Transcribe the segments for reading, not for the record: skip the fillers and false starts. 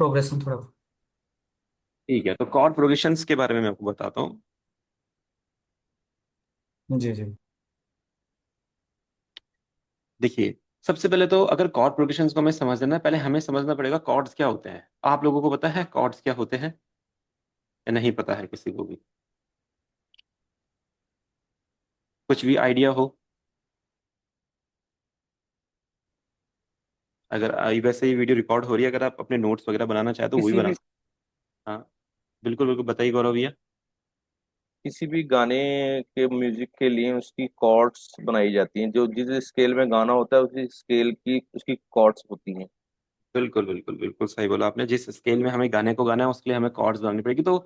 Progression थोड़ा। ठीक है, तो कॉर्ड प्रोग्रेशंस के बारे में मैं आपको बताता हूँ। जी जी। देखिए, सबसे पहले तो अगर कॉर्ड प्रोग्रेशंस को हमें समझना है, पहले हमें समझना पड़ेगा कॉर्ड्स क्या होते हैं। आप लोगों को पता है कॉर्ड्स क्या होते हैं या नहीं पता है किसी को भी? कुछ भी आइडिया हो? अगर वैसे ही वीडियो रिकॉर्ड हो रही है, अगर आप अपने नोट्स वगैरह बनाना चाहे तो वो भी किसी बना भी सकते हैं। हाँ, बिल्कुल बिल्कुल, बताइए गौरव भैया। किसी भी गाने के म्यूजिक के लिए उसकी कॉर्ड्स बनाई जाती हैं, जो जिस स्केल में गाना होता है उसी स्केल की उसकी कॉर्ड्स होती हैं। बिल्कुल बिल्कुल बिल्कुल सही बोला आपने। जिस स्केल में हमें गाने को गाना है उसके लिए हमें कॉर्ड्स बनानी पड़ेगी। तो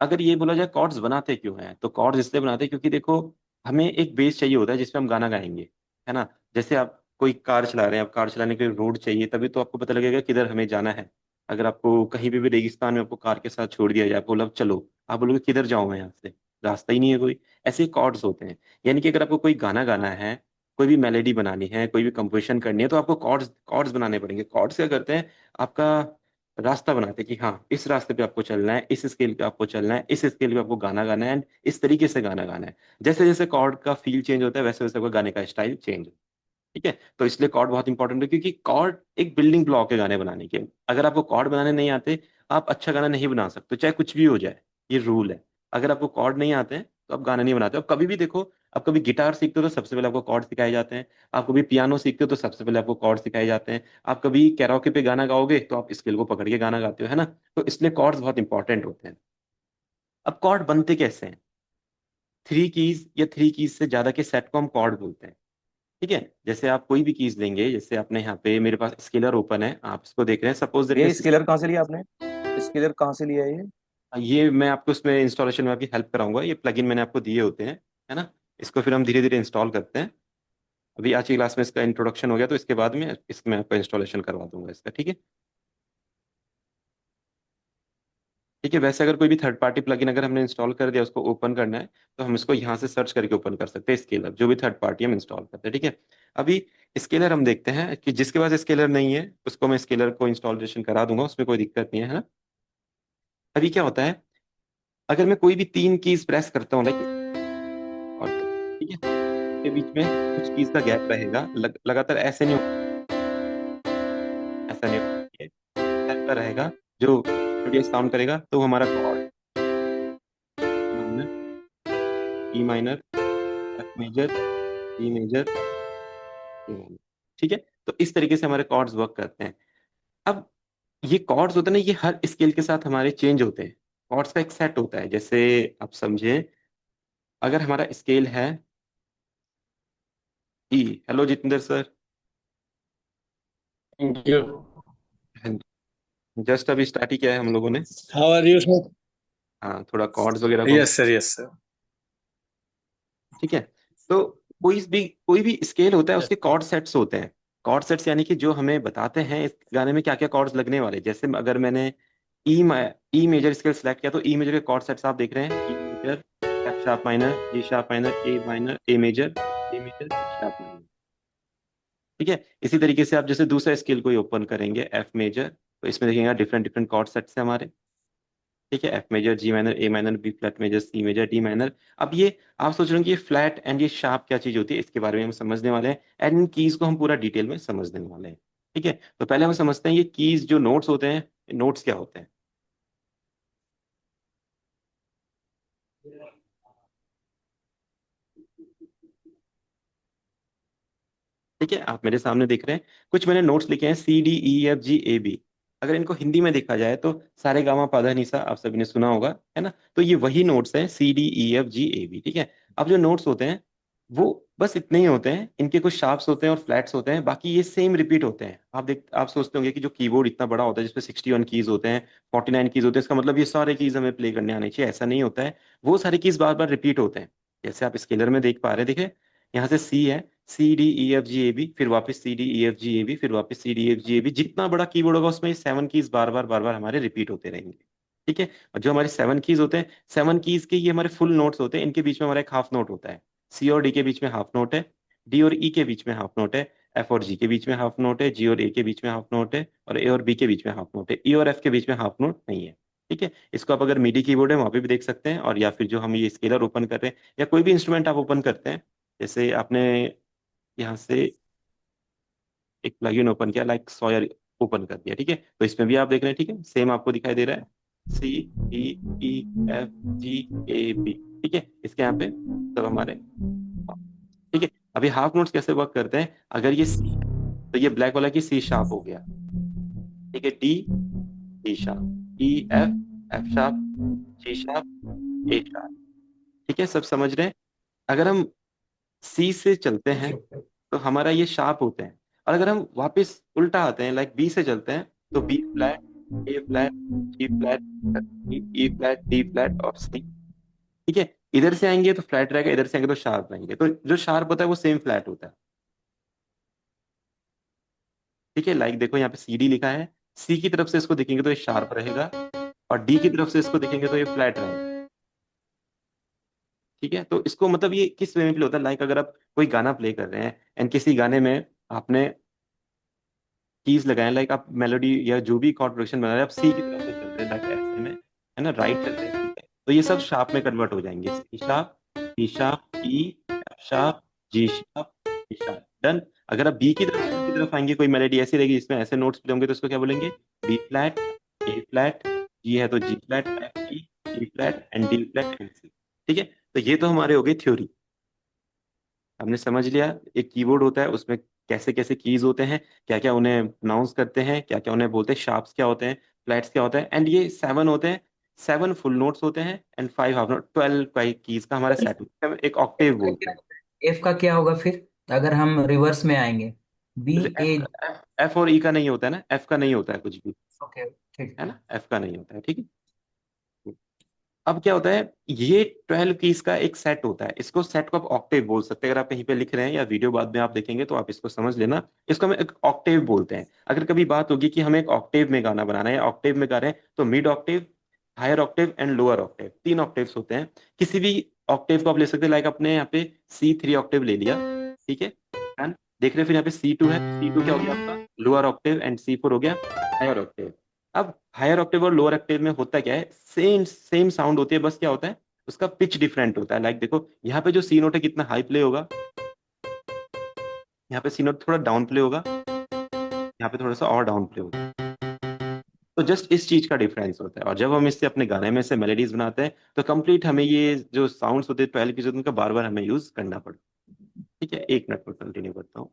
अगर ये बोला जाए कॉर्ड्स बनाते क्यों हैं, तो कॉर्ड्स इसलिए बनाते हैं क्योंकि देखो, हमें एक बेस चाहिए होता है जिसपे हम गाना गाएंगे, है ना। जैसे आप कोई कार चला रहे हैं, आप कार चलाने के लिए रोड चाहिए, तभी तो आपको पता लगेगा किधर हमें जाना है। अगर आपको कहीं भी रेगिस्तान में आपको कार के साथ छोड़ दिया जाए, आपको बोला चलो, आप बोलोगे किधर जाऊं मैं यहाँ से, रास्ता ही नहीं है कोई। ऐसे कॉर्ड्स होते हैं। यानी कि अगर आपको कोई गाना गाना है, कोई भी मेलेडी बनानी है, कोई भी कंपोजिशन करनी है, तो आपको कॉर्ड्स कॉर्ड्स बनाने पड़ेंगे। कॉर्ड्स क्या करते हैं, आपका रास्ता बनाते हैं कि हाँ इस रास्ते पे आपको चलना है, इस स्केल पे आपको चलना है, इस स्केल पे आपको गाना गाना है, एंड इस तरीके से गाना गाना है। जैसे जैसे कॉर्ड का फील चेंज होता है, वैसे वैसे आपका गाने का स्टाइल चेंज। ठीक है, तो इसलिए कॉर्ड बहुत इंपॉर्टेंट है, क्योंकि कॉर्ड एक बिल्डिंग ब्लॉक है गाने बनाने के। अगर आपको कॉर्ड बनाने नहीं आते, आप अच्छा गाना नहीं बना सकते, चाहे कुछ भी हो जाए। ये रूल है। अगर आपको कॉर्ड नहीं आते हैं तो आप गाना नहीं बनाते। अब कभी भी देखो, आप कभी गिटार सीखते हो तो सबसे पहले आपको कॉर्ड सिखाए जाते हैं। आप कभी पियानो सीखते हो तो सबसे पहले आपको कॉर्ड सिखाए जाते हैं। आप कभी कैरोके पे गाना गाओगे तो आप स्केल को पकड़ के गाना गाते हो, है ना। तो इसलिए कॉर्ड्स बहुत इंपॉर्टेंट होते हैं। अब कॉर्ड बनते कैसे हैं? थ्री कीज या थ्री कीज से ज्यादा के सेट को हम कॉर्ड बोलते हैं। ठीक है, जैसे आप कोई भी कीज लेंगे, जैसे आपने यहाँ पे मेरे पास स्केलर ओपन है, आप इसको देख रहे हैं, सपोज दैट ये स्केलर कहाँ से लिया आपने? स्केलर कहाँ से लिया है ये? ये मैं आपको इसमें इंस्टॉलेशन में आपकी हेल्प कराऊंगा। ये प्लगइन मैंने आपको दिए होते हैं, है ना। इसको फिर हम धीरे धीरे इंस्टॉल करते हैं। अभी आज की क्लास में इसका इंट्रोडक्शन हो गया, तो इसके बाद में इसमें आपका इंस्टॉलेशन करवा दूंगा इसका, ठीक है। ठीक है, वैसे अगर कोई भी थर्ड पार्टी प्लगइन अगर हमने इंस्टॉल कर दिया, उसको ओपन करना है, तो हम इसको यहाँ से सर्च करके ओपन कर सकते हैं, स्केलर जो भी थर्ड पार्टी हम इंस्टॉल करते हैं, ठीक है। अभी स्केलर हम देखते हैं कि जिसके पास स्केलर नहीं है उसको मैं स्केलर को इंस्टॉलेशन करा दूंगा, उसमें कोई दिक्कत नहीं है, है ना। अभी क्या होता है, अगर मैं कोई भी तीन कीज प्रेस करता हूँ, लाइक, और ठीक है, के बीच में कुछ कीज का गैप रहेगा, लगातार ऐसे नहीं ऐसा नहीं होगा, ये ऐसा रहेगा जो बढ़िया साउंड करेगा, तो हमारा chord minor, E minor, F major, E major, E minor. ठीक है, तो इस तरीके से हमारे कॉर्ड्स वर्क करते हैं। अब ये कॉर्ड्स होते हैं ना, ये हर स्केल के साथ हमारे चेंज होते हैं। कॉर्ड्स का एक सेट होता है, जैसे आप समझे, अगर हमारा स्केल है E, hello Jitendra sir, thank you. Just अभी स्टार्ट ही किया है हम लोगों ने। How are you sir? हाँ, थोड़ा कॉर्ड्स वगैरह को। Yes sir, yes sir. ठीक है, तो कोई भी स्केल होता है, उसके कॉर्ड सेट्स होते हैं। कॉर्ड सेट्स यानी कि जो हमें बताते हैं इस गाने में क्या क्या कॉर्ड्स लगने वाले। जैसे अगर मैंने E E major scale select किया, तो ई मेजर के कॉर्ड सेट्स आप देख रहे हैं, E major, F sharp minor, G sharp minor, A minor, A major, A major, A sharp minor. ठीक है, इसी तरीके से आप जैसे दूसरा स्केल कोई ओपन करेंगे, एफ मेजर, तो इसमें देखिएगा डिफरेंट डिफरेंट कॉर्ड सेट्स हैं हमारे। ठीक है, F major, G minor, A minor, B flat major, C major, D minor. अब ये आप सोच रहे हो कि ये फ्लैट एंड ये शार्प क्या चीज होती है, इसके बारे में हम समझने वाले हैं, एंड इन कीज को हम पूरा डिटेल में समझने वाले हैं। ठीक है, तो पहले हम समझते हैं ये कीज जो नोट्स होते हैं, नोट्स क्या होते हैं। ठीक है, आप मेरे सामने देख रहे हैं, कुछ मैंने नोट्स लिखे हैं, C D E F G A B. अगर इनको हिंदी में देखा जाए तो सारे गामा पाधा निसा आप सभी ने सुना होगा, है ना। तो ये वही नोट्स हैं, C D E F G A B. ठीक है, अब जो नोट्स होते हैं वो बस इतने ही होते हैं, इनके कुछ शार्प्स होते हैं और फ्लैट्स होते हैं, बाकी ये सेम रिपीट होते हैं। आप सोचते होंगे कि जो कीबोर्ड इतना बड़ा होता है जिसपे 61 कीज होते हैं, 49 कीज होते हैं, इसका मतलब ये सारे कीज हमें प्ले करने आने चाहिए, ऐसा नहीं होता है। वो सारे कीज बार बार रिपीट होते हैं। जैसे आप स्केलर में देख पा रहे हैं, देखिए, यहाँ से सी है, C D E F G A B, फिर वापस C D E F G A B, फिर वापस C D E F G A B. जितना बड़ा कीबोर्ड होगा उसमें सेवन कीज बार बार हमारे रिपीट होते रहेंगे। ठीक है, और जो हमारे सेवन कीज होते हैं, सेवन कीज के ये हमारे फुल नोट्स होते हैं, इनके बीच में हमारा एक हाफ नोट होता है। सी और डी के बीच में हाफ नोट है, डी और ई के बीच में हाफ नोट है, एफ और जी के बीच में हाफ नोट है, जी और ए के बीच में हाफ नोट है, और ए और बी के बीच में हाफ नोट है, ई और एफ के बीच में हाफ नोट नहीं है। ठीक है, इसको आप अगर मीडी कीबोर्ड है वहां पे भी देख सकते हैं, और या फिर जो हम ये स्केलर ओपन कर रहे हैं या कोई भी इंस्ट्रूमेंट आप ओपन करते हैं, जैसे आपने यहाँ से एक प्लगइन ओपन किया, लाइक सॉयर ओपन कर दिया, ठीक है, तो इसमें भी आप देख रहे हैं, ठीक है, सेम आपको दिखाई दे रहा है, C D E F G A B. ठीक है, इसके यहाँ पे सब हमारे, ठीक है। अभी हाफ नोट्स कैसे वर्क करते हैं, अगर ये सी है तो ये ब्लैक वाला की सी शार्प हो गया, ठीक है, D D sharp, E F F sharp, G sharp, A sharp. ठीक है, सब समझ रहे हैं। अगर हम सी से चलते हैं ओके ओके। तो हमारा ये शार्प होते हैं, और अगर हम वापस उल्टा आते हैं, लाइक बी से चलते हैं, तो B flat, A flat, ji flat, E flat, D flat और सी। ठीक है, इधर से आएंगे तो फ्लैट रहेगा, इधर से आएंगे तो शार्प रहेंगे, तो जो शार्प होता है वो सेम फ्लैट होता है। ठीक है, लाइक देखो यहाँ पे सी डी लिखा है, सी की तरफ से इसको देखेंगे तो ये शार्प रहेगा, और डी की तरफ से इसको देखेंगे तो ये फ्लैट रहेगा। ठीक है, तो इसको मतलब ये किस वे में प्ले होता है, लाइक अगर आप कोई गाना प्ले कर रहे हैं एंड किसी गाने में आपने कीज लगाए, लाइक आप मेलोडी या जो भी कॉर्ड प्रोग्रेशन बना रहे हैं, आप सी की तरफ से चल रहे हैं, लाइक ऐसे में, है ना, राइट चल रहे हैं, ठीक है, तो ये सब शार्प में कन्वर्ट हो जाएंगे, C sharp, D sharp, E F sharp, G sharp, D sharp, done. अगर आप बी की तरफ आएंगे, कोई मेलोडी ऐसी रहेगी जिसमें ऐसे नोट्स प्ले होंगे, तो उसको क्या बोलेंगे, B flat, A flat, G है तो G flat, F E, G flat and D flat and C. ठीक है, तो ये तो हमारे हो गए थ्योरी, हमने समझ लिया एक कीबोर्ड होता है, उसमें कैसे कैसे कीज होते हैं, क्या क्या उन्हें प्रोनाउंस करते हैं, क्या क्या उन्हें बोलते हैं, शार्प्स क्या होते हैं, फ्लैट्स क्या होता है, एंड ये 7 होते हैं, 7 फुल नोट्स होते हैं एंड 5 हाफ नोट, 12 कीज का हमारा सेट होता है, एक ऑक्टेव एफ का बोलते क्या हैं। होगा? एफ का क्या होगा फिर अगर हम रिवर्स में आएंगे? बी तो ए। एफ और ई का नहीं होता है ना, एफ का नहीं होता है कुछ भी, ओके ठीक। है ना, एफ का नहीं होता है, ठीक है। अब क्या होता है, ये 12 कीज का एक सेट होता है, इसको सेट को आप ऑक्टेव बोल सकते हैं, अगर आप कहीं पे लिख रहे हैं या वीडियो बाद में आप देखेंगे तो आप इसको समझ लेना, इसको हम एक ऑक्टेव बोलते हैं। अगर कभी बात होगी कि हमें एक ऑक्टेव में गाना बनाना है या ऑक्टेव में गा रहे हैं, तो mid octave, higher octave and lower octave, 3 octaves होते हैं। किसी भी ऑक्टेव को आप ले सकते हैं, लाइक अपने यहाँ पे C3 ऑक्टेव ले लिया, ठीक है, एंड देख रहे हैं, फिर यहाँ पे C2 है, C2 क्या हो गया आपका लोअर ऑक्टेव, एंड C4 हो गया हायर ऑक्टेव। अब हायर ऑक्टेव और लोअर ऑक्टेव में होता क्या है, सेम सेम साउंड होती है, बस क्या होता है उसका पिच डिफरेंट होता है, लाइक देखो यहाँ पे जो सी नोट है कितना हाई प्ले होगा, यहाँ पे सी नोट थोड़ा डाउन प्ले होगा, यहाँ पे थोड़ा सा और डाउन प्ले होगा, तो जस्ट इस चीज का डिफरेंस होता है। और जब हम इससे अपने गाने में से मेलोडीज बनाते हैं तो कंप्लीट हमें ये जो साउंड्स होते हैं 12 की, जो उनका बार बार हमें यूज करना पड़ता है। ठीक है, एक मिनट में कंटिन्यू करता हूँ।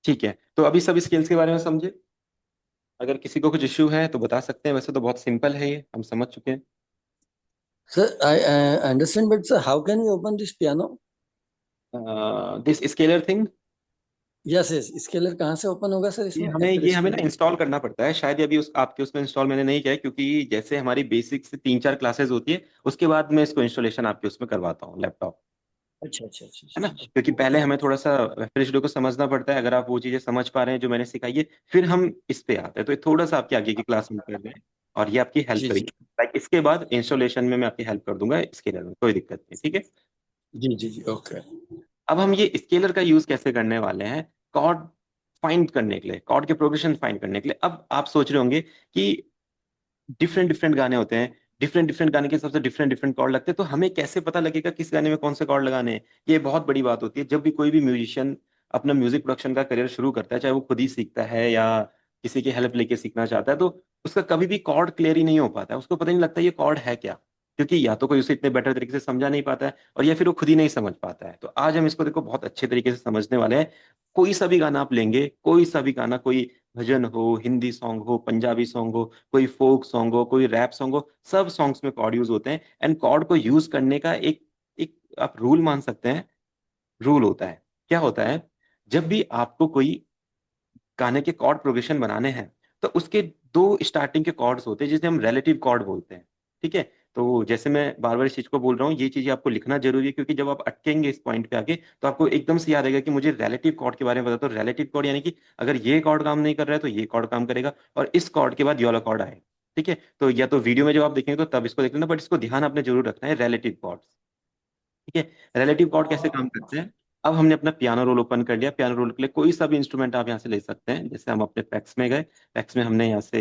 ठीक है, तो अभी सब स्केल्स के बारे में समझे, अगर किसी को कुछ इश्यू है तो बता सकते हैं, वैसे तो बहुत सिंपल है, ये हम समझ चुके हैं। Sir, I understand, but sir, how can we open this piano? This scalar thing, Yes, yes. Scalar कहाँ से ओपन होगा सर ये इसमें? हमें एक्चुअली ये हमें ना स्केलर। इंस्टॉल करना पड़ता है, शायद ये अभी उस आपके उसमें इंस्टॉल मैंने नहीं किया है, क्योंकि जैसे हमारी बेसिक से 3-4 क्लासेस होती है, उसके बाद मैं इसको इंस्टॉलेशन आपके उसमें करवाता हूँ, लैपटॉप, अच्छा अच्छा अच्छा है ना, अच्छा अच्छा। क्योंकि पहले हमें थोड़ा सा FLHD को समझना पड़ता है, अगर आप वो चीजें समझ पा रहे हैं जो मैंने सिखाई है, फिर हम इस पे आते हैं, तो ये थोड़ा सा आपकी आगे की क्लास में कर रहे हैं, और ये आपकी हेल्प जी जी करेगी, लाइक इसके बाद इंस्टॉलेशन में मैं आपकी हेल्प कर दूंगा, स्केलर में कोई दिक्कत नहीं, ठीक है। जी जी जी ओके। अब हम ये स्केलर का यूज कैसे करने वाले हैं, कॉर्ड फाइंड करने के लिए, कॉर्ड के प्रोग्रेशन फाइंड करने के लिए। अब आप सोच रहे होंगे कि डिफरेंट डिफरेंट गाने होते हैं, डिफरेंट डिफरेंट गाने के हिसाब से डिफरेंट डिफरेंट कॉर्ड लगते हैं, तो हमें कैसे पता लगेगा किस गाने में कौन से कॉर्ड लगाने हैं। ये बहुत बड़ी बात होती है जब भी कोई भी म्यूजिशियन अपना म्यूजिक प्रोडक्शन का करियर शुरू करता है, चाहे वो खुद ही सीखता है या किसी की हेल्प लेके सीखना चाहता है, तो उसका कभी भी कॉर्ड क्लियर ही नहीं हो पाता है, उसको पता नहीं लगता ये कॉर्ड है क्या, क्योंकि या तो कोई उसे इतने बेटर तरीके से समझा नहीं पाता है, और या फिर वो खुद ही नहीं समझ पाता है। तो आज हम इसको देखो बहुत अच्छे तरीके से समझने वाले हैं। कोई सा भी गाना आप लेंगे, कोई सा भी गाना, कोई भजन हो, हिंदी सॉन्ग हो, पंजाबी सॉन्ग हो, कोई फोक सॉन्ग हो, कोई रैप सॉन्ग हो, सब सॉन्ग्स में कॉर्ड यूज होते हैं, एंड कॉर्ड को यूज करने का एक एक आप रूल मान सकते हैं, रूल होता है। क्या होता है, जब भी आपको कोई गाने के कॉर्ड प्रोग्रेशन बनाने हैं, तो उसके दो स्टार्टिंग के कॉर्ड्स होते हैं जिसे हम रिलेटिव कॉर्ड बोलते हैं। ठीक है, तो जैसे मैं बार बार इस चीज को बोल रहा हूँ, ये चीजें आपको लिखना जरूरी है, क्योंकि जब आप अटकेंगे इस पॉइंट पे आके तो आपको एकदम से याद आएगा कि मुझे रिलेटिव कॉर्ड के बारे में पता। तो रिलेटिव कॉर्ड यानी कि अगर ये कॉर्ड काम नहीं कर रहा है तो ये कॉर्ड काम करेगा, और इस कॉर्ड के बाद ये वाला कॉर्ड आएगा। ठीक है, तो या तो वीडियो में जब आप देखेंगे तो तब इसको देख लेना, बट इसको ध्यान आपने जरूर रखना है, रिलेटिव कॉर्ड। ठीक है, रिलेटिव कॉर्ड कैसे काम करते हैं। अब हमने अपना पियानो रोल ओपन कर लिया। पियानो रोल के लिए कोई सा भी इंस्ट्रूमेंट आप यहाँ से ले सकते हैं। जैसे हम अपने पैक्स में गए, पैक्स में हमने यहाँ से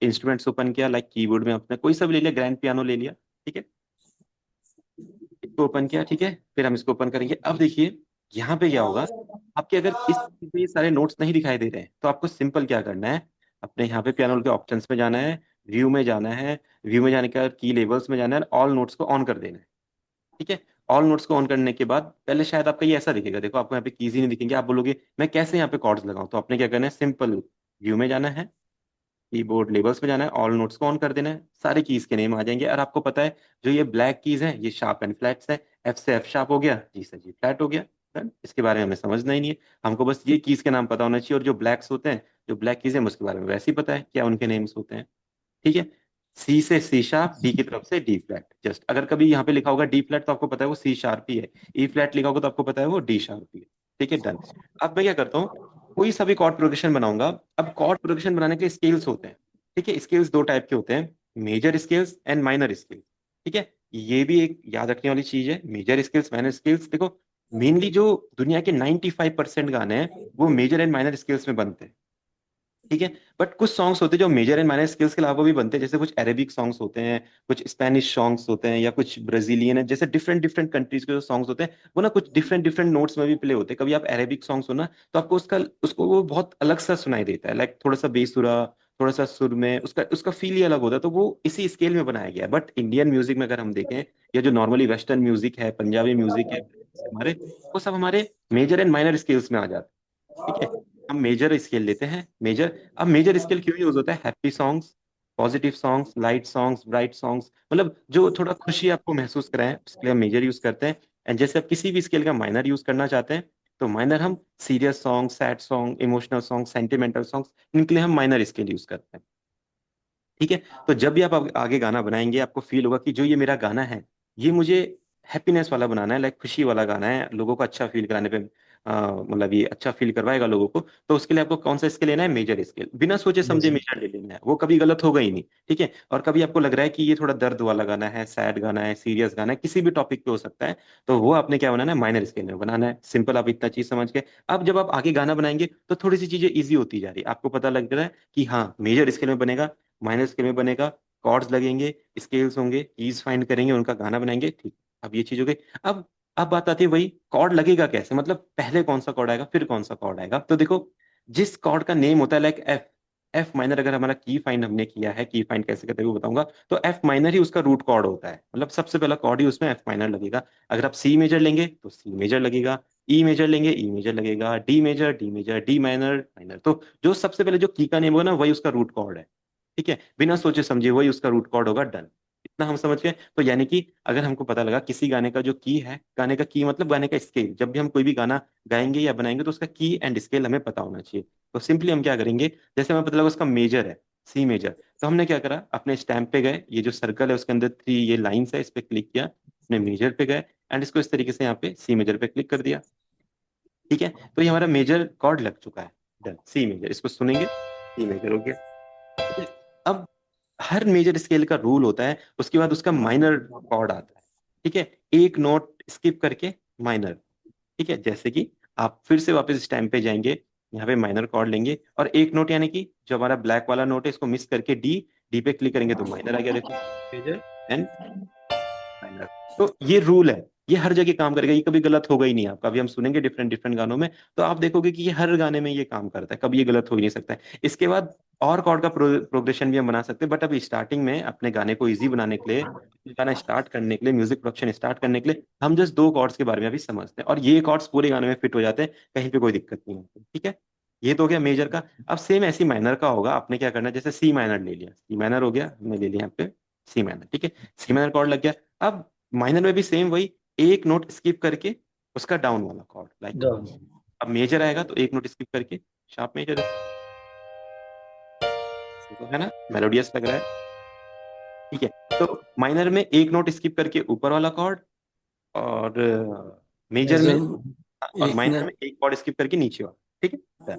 इंस्ट्रूमेंट्स ओपन किया, लाइक कीबोर्ड में अपने कोई सा भी ले लिया, ग्रैंड पियानो ले लिया। ठीक है, इसको ओपन किया। ठीक है, फिर हम इसको ओपन करेंगे। अब देखिए यहाँ पे क्या होगा, आपके अगर इस में ये सारे नोट्स नहीं दिखाई दे रहे हैं तो आपको सिंपल क्या करना है, अपने यहाँ पे पियानो के ऑप्शंस में जाना है, व्यू में जाना है, व्यू में जाने के बाद की लेवल्स में जाना है, ऑल नोट्स को ऑन कर देना है। ठीक है, ऑल नोट्स को ऑन करने के बाद पहले शायद आपका ये ऐसा दिखेगा, देखो आपको यहाँ पे कीज ही नहीं दिखेंगे, आप बोलोगे मैं कैसे यहाँ पे कॉर्ड्स लगाऊं। तो आपने क्या करना है, सिंपल व्यू में जाना है, कीबोर्ड लेबल्स में जाना है, ऑल नोट्स को ऑन कर देना है, सारे कीज के नेम आ जाएंगे। और आपको पता है जो ये ब्लैक कीज है ये शार्प एंड फ्लैट्स है, एफ से एफ शार्प हो गया, जी से जी फ्लैट हो गया। Done? इसके बारे में हमें समझना ही नहीं है, हमको बस ये कीज के नाम पता होना चाहिए, और जो ब्लैक्स होते हैं, जो ब्लैक कीज है उसके बारे में वैसे ही पता है क्या उनके नेम्स होते हैं। ठीक है, सी से सी शार्प, डी की तरफ से डी फ्लैट। जस्ट अगर कभी यहाँ पे लिखा होगा डी फ्लैट तो आपको पता है वो सी शार्प ही है, ई फ्लैट लिखा होगा तो आपको पता है वो डी शार्प ही है। ठीक है, डन। अब मैं क्या करता हूँ, कोई सा भी कॉर्ड प्रोग्रेशन बनाऊंगा। अब कॉर्ड प्रोग्रेशन बनाने के स्केल्स होते हैं। ठीक है, स्केल्स दो टाइप के होते हैं, major scales and minor scales. ठीक है, ये भी एक याद रखने वाली चीज है, मेजर स्केल्स माइनर स्केल्स। देखो मेनली जो दुनिया के 95% गाने हैं वो मेजर एंड माइनर स्केल्स में बनते हैं। ठीक है, बट कुछ सॉन्ग्स होते हैं जो मेजर एंड माइनर स्केल्स के अलावा भी बनते हैं, जैसे कुछ अरेबिक सॉन्ग्स होते हैं, कुछ स्पेनिश सॉन्ग्स होते हैं, या कुछ ब्राजीलियन है, जैसे डिफरेंट डिफरेंट कंट्रीज के जो सॉन्ग्स होते हैं वो ना कुछ डिफरेंट डिफरेंट नोट्स में भी प्ले होते हैं। कभी आप अरेबिक सॉन्ग सुना तो आपको उसको वो बहुत अलग सा सुनाई देता है, लाइक थोड़ा सा बेसुरा, थोड़ा सा सुर में, उसका उसका फील ही अलग होता है। तो वो इसी स्केल में बनाया गया है। बट इंडियन म्यूजिक में अगर हम देखें, या जो नॉर्मली वेस्टर्न म्यूजिक है, पंजाबी म्यूजिक है हमारे, वो सब हमारे मेजर एंड माइनर स्केल्स में आ जाते हैं। ठीक है, हम मेजर स्केल लेते हैं, मेजर। अब मेजर स्केल क्यों यूज होता है, happy songs, positive songs, light songs, bright songs, मतलब जो थोड़ा खुशी आपको महसूस कराएं उसके लिए हम मेजर यूज करते हैं। एंड जैसे आप किसी भी स्केल का माइनर यूज करना चाहते हैं तो माइनर हम serious song, sad song, emotional song, sentimental songs, इनके लिए हम माइनर स्केल यूज करते हैं। ठीक है, तो जब भी आप आगे गाना बनाएंगे आपको फील होगा कि जो ये मेरा गाना है ये मुझे हैप्पीनेस वाला बनाना है, लाइक खुशी वाला गाना है, लोगों को अच्छा फील कराने पे मतलब ये अच्छा फील करवाएगा लोगों को। तो उसके लिए आपको कौन सा स्केल लेना है, मेजर स्केल, बिना सोचे समझे Yes. मेजर ले लेना है, वो कभी गलत होगा ही नहीं। ठीक है, और कभी आपको लग रहा है कि ये थोड़ा दर्द वाला गाना है, सैड गाना है, सीरियस गाना है, किसी भी टॉपिक पे हो सकता है, तो वो आपने क्या बनाना है, माइनर स्केल में बनाना है। सिंपल, आप इतना चीज समझ गए। अब जब आप आगे गाना बनाएंगे तो थोड़ी सी चीजें ईजी होती जा रही है, आपको पता लग रहा है कि हाँ मेजर स्केल में बनेगा, माइनर स्केल में बनेगा, कॉर्ड्स लगेंगे, स्केल्स होंगे, कीज फाइंड करेंगे, उनका गाना बनाएंगे। ठीक, अब ये चीज हो गई। अब बात आती है वही कॉर्ड लगेगा कैसे, मतलब पहले कौन सा कॉर्ड आएगा फिर कौन सा कॉर्ड आएगा। तो देखो जिस कॉर्ड का नेम होता है लाइक एफ, एफ माइनर, अगर हमारा की फाइंड हमने किया है, की फाइंड कैसे करते हैं वो बताऊंगा, तो एफ माइनर ही उसका रूट कॉर्ड होता है, मतलब सबसे पहला कॉर्ड ही उसमें एफ माइनर लगेगा। अगर आप सी मेजर लेंगे तो सी मेजर लगेगा, ई मेजर लेंगे ई मेजर लगेगा, D major D major, D minor minor. तो जो सबसे पहले जो की का नेम होगा ना वही उसका रूट कॉर्ड है। ठीक है, बिना सोचे समझे वही उसका रूट कॉर्ड होगा, डन। इतना हम समझ गए। तो यानी कि अगर हमको पता लगा किसी गाने का जो की है, गाने का की मतलब गाने का स्केल, जब भी हम कोई भी गाना गाएंगे या बनाएंगे तो उसका की एंड स्केल हमें पता होना चाहिए। तो सिंपली हम क्या करेंगे, जैसे हमें पता लगा उसका मेजर है, सी मेजर, तो हमने क्या करा, अपने स्टैम्प पे गए, ये जो सर्कल है उसके अंदर थ्री ये लाइंस है, इस पे क्लिक किया, अपने मेजर पे गए, एंड इसको इस तरीके से यहाँ पे सी मेजर पे क्लिक कर दिया। ठीक है, तो ये हमारा मेजर कॉर्ड लग चुका है, डन, सी मेजर, इसको सुनेंगे, सी मेजर हो गया। ठीक है, अब हर मेजर स्केल का रूल होता है, उसके बाद उसका माइनर कॉर्ड आता है। ठीक है, एक नोट स्किप करके माइनर। ठीक है, जैसे कि आप फिर से वापस इस टाइम पे जाएंगे, यहाँ पे माइनर कॉर्ड लेंगे, और एक नोट यानी कि जो हमारा ब्लैक वाला नोट है इसको मिस करके डी, डी पे क्लिक करेंगे तो माइनर आ गया, देखो मेजर एंड माइनर। तो ये रूल है, ये हर जगह काम करेगा, ये कभी गलत होगा ही नहीं आपका। अभी हम सुनेंगे डिफरेंट डिफरेंट गानों में तो आप देखोगे कि ये हर गाने में ये काम करता है, कभी ये गलत हो ही नहीं सकता है। इसके बाद और कॉर्ड का प्रोग्रेशन भी हम बना सकते हैं, बट अभी स्टार्टिंग में अपने गाने को इजी बनाने के लिए, गाना स्टार्ट करने के लिए, म्यूजिक प्रोडक्शन स्टार्ट करने के लिए हम जस्ट दो कॉर्ड्स के बारे में अभी समझते हैं, और ये कॉर्ड्स पूरे गाने में फिट हो जाते हैं, कहीं पे कोई दिक्कत नहीं होती। ठीक है, ये तो हो गया मेजर का। अब सेम ऐसी माइनर का होगा, आपने क्या करना है, जैसे सी माइनर ले लिया, सी माइनर हो गया, हमने ले लिया यहाँ पे सी माइनर। ठीक है, सी माइनर कॉर्ड लग गया। अब माइनर में भी सेम वही, एक नोट स्किप करके उसका डाउन वाला कॉर्ड, लाइक Done. अब मेजर आएगा तो एक नोट स्किप करके शार्प मेजर, देखो है ना, मेलोडियस लग रहा है। ठीक है, तो माइनर में एक नोट स्किप करके ऊपर वाला कॉर्ड, और मेजर में, और एक माइनर मिनट। में एक कॉर्ड स्किप करके नीचे वाला। ठीक है,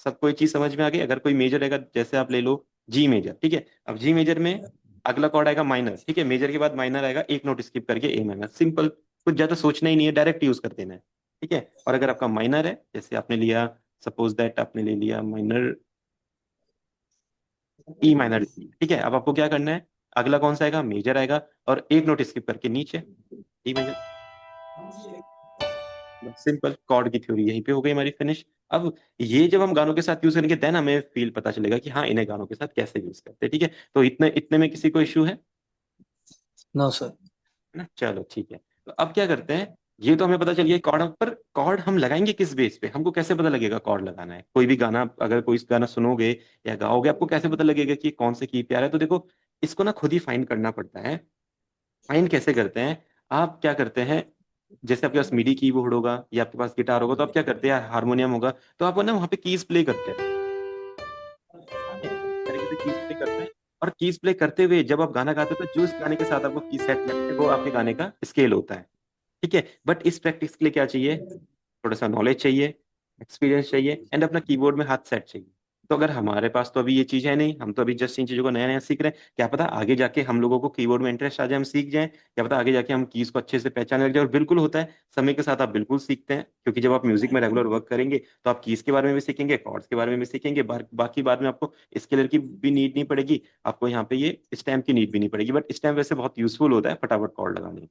सबको ये चीज समझ में आ गई। अगर कोई मेजर रहेगा, जैसे आप ले लो जी मेजर, ठीक है, अब जी मेजर में अगला कॉर्ड आएगा माइनर, ठीक है, मेजर के बाद माइनर आएगा, एक नोट स्किप करके ए माइनर। सिंपल, कुछ ज्यादा सोचना ही नहीं है, डायरेक्ट यूज कर देना है। ठीक है, और अगर आपका माइनर है, जैसे आपने लिया, सपोज दैट आपने ले लिया माइनर ई माइनर, ठीक है, अब आपको क्या करना है, अगला कौन सा आएगा, मेजर आएगा, और एक नोट स्किप करके नीचे ई मेजर। सिंपल, कॉर्ड की थ्योरी यहीं पे हो गई हमारी फिनिश। अब ये जब हम गानों के साथ यूज करेंगे, देन हमें फील पता चलेगा कि हाँ, इन्हें गानों के साथ कैसे यूज करते हैं। ठीक है, तो इतने इतने में किसी को इश्यू है नो सर। ना? चलो ठीक है, तो अब क्या करते हैं, ये तो हमें पता चल गया कॉर्ड, पर कॉर्ड हम लगाएंगे किस बेस पे, हमको कैसे पता लगेगा कॉर्ड लगाना है? कोई भी गाना, अगर कोई गाना सुनोगे या गाओगे, आपको कैसे पता लगेगा कि कौन से की पे आ रहा है? तो देखो, इसको ना खुद ही फाइंड करना पड़ता है। फाइंड कैसे करते हैं, आप क्या करते हैं, जैसे आपके पास मिडी कीबोर्ड होगा या आपके पास गिटार होगा, तो आप क्या करते हैं, हारमोनियम होगा, तो आप ना वहाँ पे कीज प्ले करते हैं। ठीक है? इस तरीके से कीज प्ले करते हैं, और कीज प्ले करते हुए जब आप गाना गाते हो, तो जो इस गाने के साथ आपको की सेट लगते हैं, वो आपके गाने का स्केल होता है। ठीक है, बट इस प्रैक्टिस के लिए क्या चाहिए, थोड़ा सा नॉलेज चाहिए, एक्सपीरियंस चाहिए, एंड अपना कीबोर्ड में हाथ सेट चाहिए। तो अगर हमारे पास तो अभी ये चीज है नहीं, हम तो अभी जस्ट इन चीजों को नया नया सीख रहे हैं, क्या पता आगे जाके हम लोगों को कीबोर्ड में इंटरेस्ट आ जाए, हम सीख जाएं, क्या पता आगे जाके हम कीज को अच्छे से पहचानने लग जाए। और बिल्कुल होता है, समय के साथ आप बिल्कुल सीखते हैं, क्योंकि जब आप म्यूजिक में रेगुलर वर्क करेंगे, तो आप कीज के बारे में भी सीखेंगे, कॉर्ड्स के बारे में भी सीखेंगे, बाकी बाद में आपको स्केलर की भी नीड नहीं पड़ेगी, आपको यहाँ पे ये स्टैम्प की नीड भी नहीं पड़ेगी। बट स्टैम्प वैसे बहुत यूजफुल होता है फटाफट कॉर्ड लगाने में।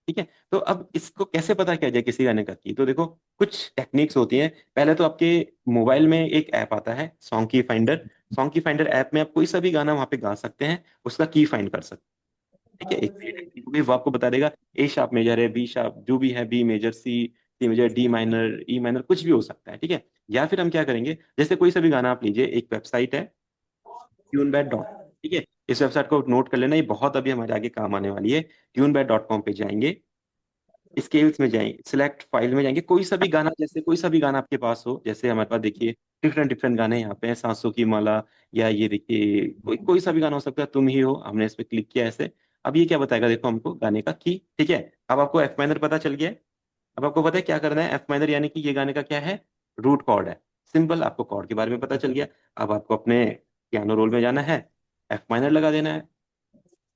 ठीक है, तो अब इसको कैसे पता किया जाए किसी गाने का की? तो देखो, कुछ टेक्निक्स होती हैं। पहले तो आपके मोबाइल में एक ऐप आता है, सॉन्ग की फाइंडर। सॉन्ग की फाइंडर ऐप में आप कोई सा भी गाना वहां पे गा सकते हैं, उसका की फाइंड कर सकते हैं। ठीक है, एक टेक्निक होगी, वो आपको बता देगा ए शार्प मेजर है, बी शार्प जो भी है, B major, C major, D minor, E minor, कुछ भी हो सकता है। ठीक है, या फिर हम क्या करेंगे, जैसे कोई सा भी गाना आप लीजिए, एक वेबसाइट है ट्यूनबैट। ठीक है, इस वेबसाइट को नोट कर लेना, ये बहुत अभी हमारे आगे काम आने वाली है। ट्यूनबैट.com पे जाएंगे, स्केल्स में जाएंगे, सिलेक्ट फाइल में जाएंगे, कोई सा भी गाना, जैसे कोई सा भी गाना आपके पास हो, जैसे हमारे पास देखिए डिफरेंट डिफरेंट गाने यहाँ पे हैं, सांसों की माला, या ये देखिए कोई कोई सा भी गाना हो सकता है, तुम ही हो, हमने इस पे क्लिक किया ऐसे। अब ये क्या बताएगा, देखो हमको गाने का की। ठीक है, अब आपको एफ माइनर पता चल गया है। अब आपको पता है क्या करना है, एफ माइनर यानी कि ये गाने का क्या है, रूट कॉर्ड है। सिंपल, आपको कॉर्ड के बारे में पता चल गया। अब आपको अपने पियानो रोल में जाना है, एफ माइनर लगा देना है,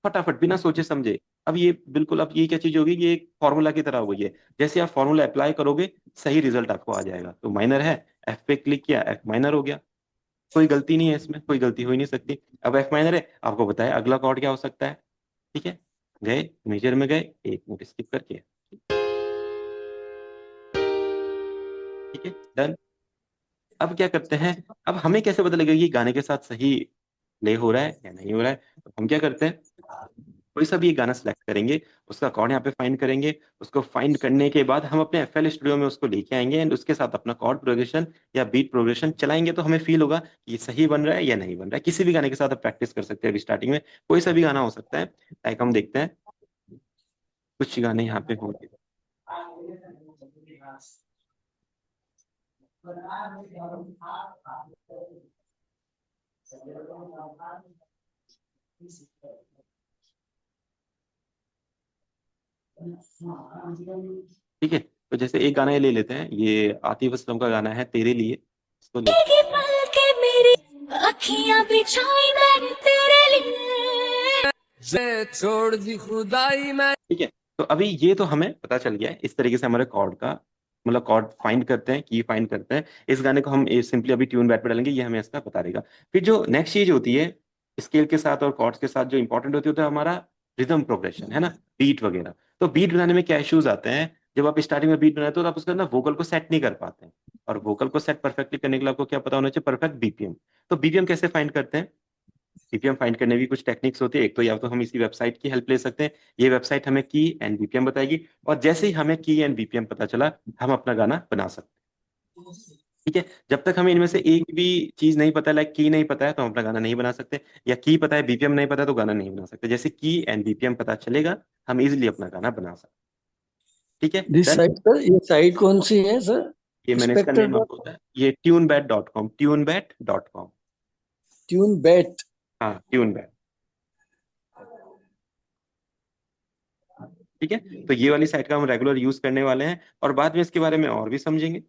फटाफट बिना सोचे समझे। अब ये बिल्कुल, अब ये क्या चीज होगी, ये एक फॉर्मूला की तरह हो गई है। जैसे आप फॉर्मूला अप्लाई करोगे, सही रिजल्ट आपको आ जाएगा। तो माइनर है, एफ पे क्लिक किया, एफ माइनर हो गया, कोई गलती नहीं है इसमें, कोई गलती हो ही नहीं सकती। अब एफ माइनर है, आपको बताया अगला कॉर्ड क्या हो सकता है। ठीक है, गए मेजर में गए, एक नोट स्किप करके, ठीक है, डन। अब क्या करते हैं, अब हमें कैसे पता लगेगा कि गाने के साथ सही प्ले हो रहा है या नहीं हो रहा है? तो हम क्या करते हैं, कोई सा भी एक गाना सेलेक्ट करेंगे, उसका कॉर्ड यहाँ पे फाइंड करेंगे, उसको फाइंड करने के बाद हम अपने एफएल स्टूडियो में उसको लेके आएंगे, एंड उसके साथ अपना कॉर्ड प्रोग्रेशन या बीट प्रोग्रेशन चलाएंगे, तो हमें फील होगा कि ये सही बन रहा है या नहीं बन रहा है। किसी भी गाने के साथ आप प्रैक्टिस कर सकते हैं, अभी स्टार्टिंग में कोई सा भी गाना हो सकता है। लाइक हम देखते हैं कुछ गाने यहाँ पे होंगे। ठीक है, तो जैसे एक गाना ये ले लेते हैं, ये आतिफ असलम का गाना है तेरे लिए, इसको ले। भीगी पलके मेरी अखियां बिछाई मैंने तेरे लिए से छोड़ दी खुदाई मैं। ठीक है, तो अभी ये तो हमें पता चल गया है, इस तरीके से हमारे कॉर्ड का, मतलब कॉर्ड फाइंड करते हैं, की फाइंड करते हैं। इस गाने को हम सिंपली अभी ट्यून बैट पे डालेंगे, ये हमें इसका बता देगा। फिर जो नेक्स्ट चीज होती है, स्केल के साथ और कॉर्ड्स के साथ जो इंपॉर्टेंट होती है, होता है हमारा रिदम प्रोग्रेशन, है ना, बीट वगैरह। तो बीट बनाने में क्या इश्यूज आते हैं, जब आप स्टार्टिंग में बीट बनाते हो, तो आप उसके अंदर वोकल को सेट नहीं कर पाते हैं। और वोकल को सेट परफेक्टली करने के लिए आपको क्या पता होना चाहिए, परफेक्ट बीपीएम। तो बीपीएम कैसे फाइंड करते हैं, बीपीएम फाइंड करने की कुछ टेक्निक्स होती है। एक तो या तो हम इसी वेबसाइट की हेल्प ले सकते हैं, ये वेबसाइट हमें की एंड बीपीएम बताएगी, और जैसे ही हमें की एंड बीपीएम पता चला, हम अपना गाना बना सकते हैं। ठीक है, जब तक हमें इनमें से एक भी चीज नहीं पता, लाइक की नहीं पता है, तो हम अपना गाना नहीं बना सकते, या की पता है बीपीएम नहीं पता है, तो गाना नहीं बना सकते। जैसे की एंड बीपीएम पता चलेगा, हम इजिली अपना गाना बना सकते हैं। ठीक है, दिस डन। साइट सर, ये साइट कौन सी है सर? ये मैंने इसका स्पेक्टर नेम डॉट। आपको बताया, ये ट्यूनबैट.com, ट्यूनबैट.com। tune bet. हाँ, ट्यून बैक। ठीक है, तो ये वाली साइट का हम रेगुलर यूज करने वाले हैं, और बाद में इसके बारे में और भी समझेंगे।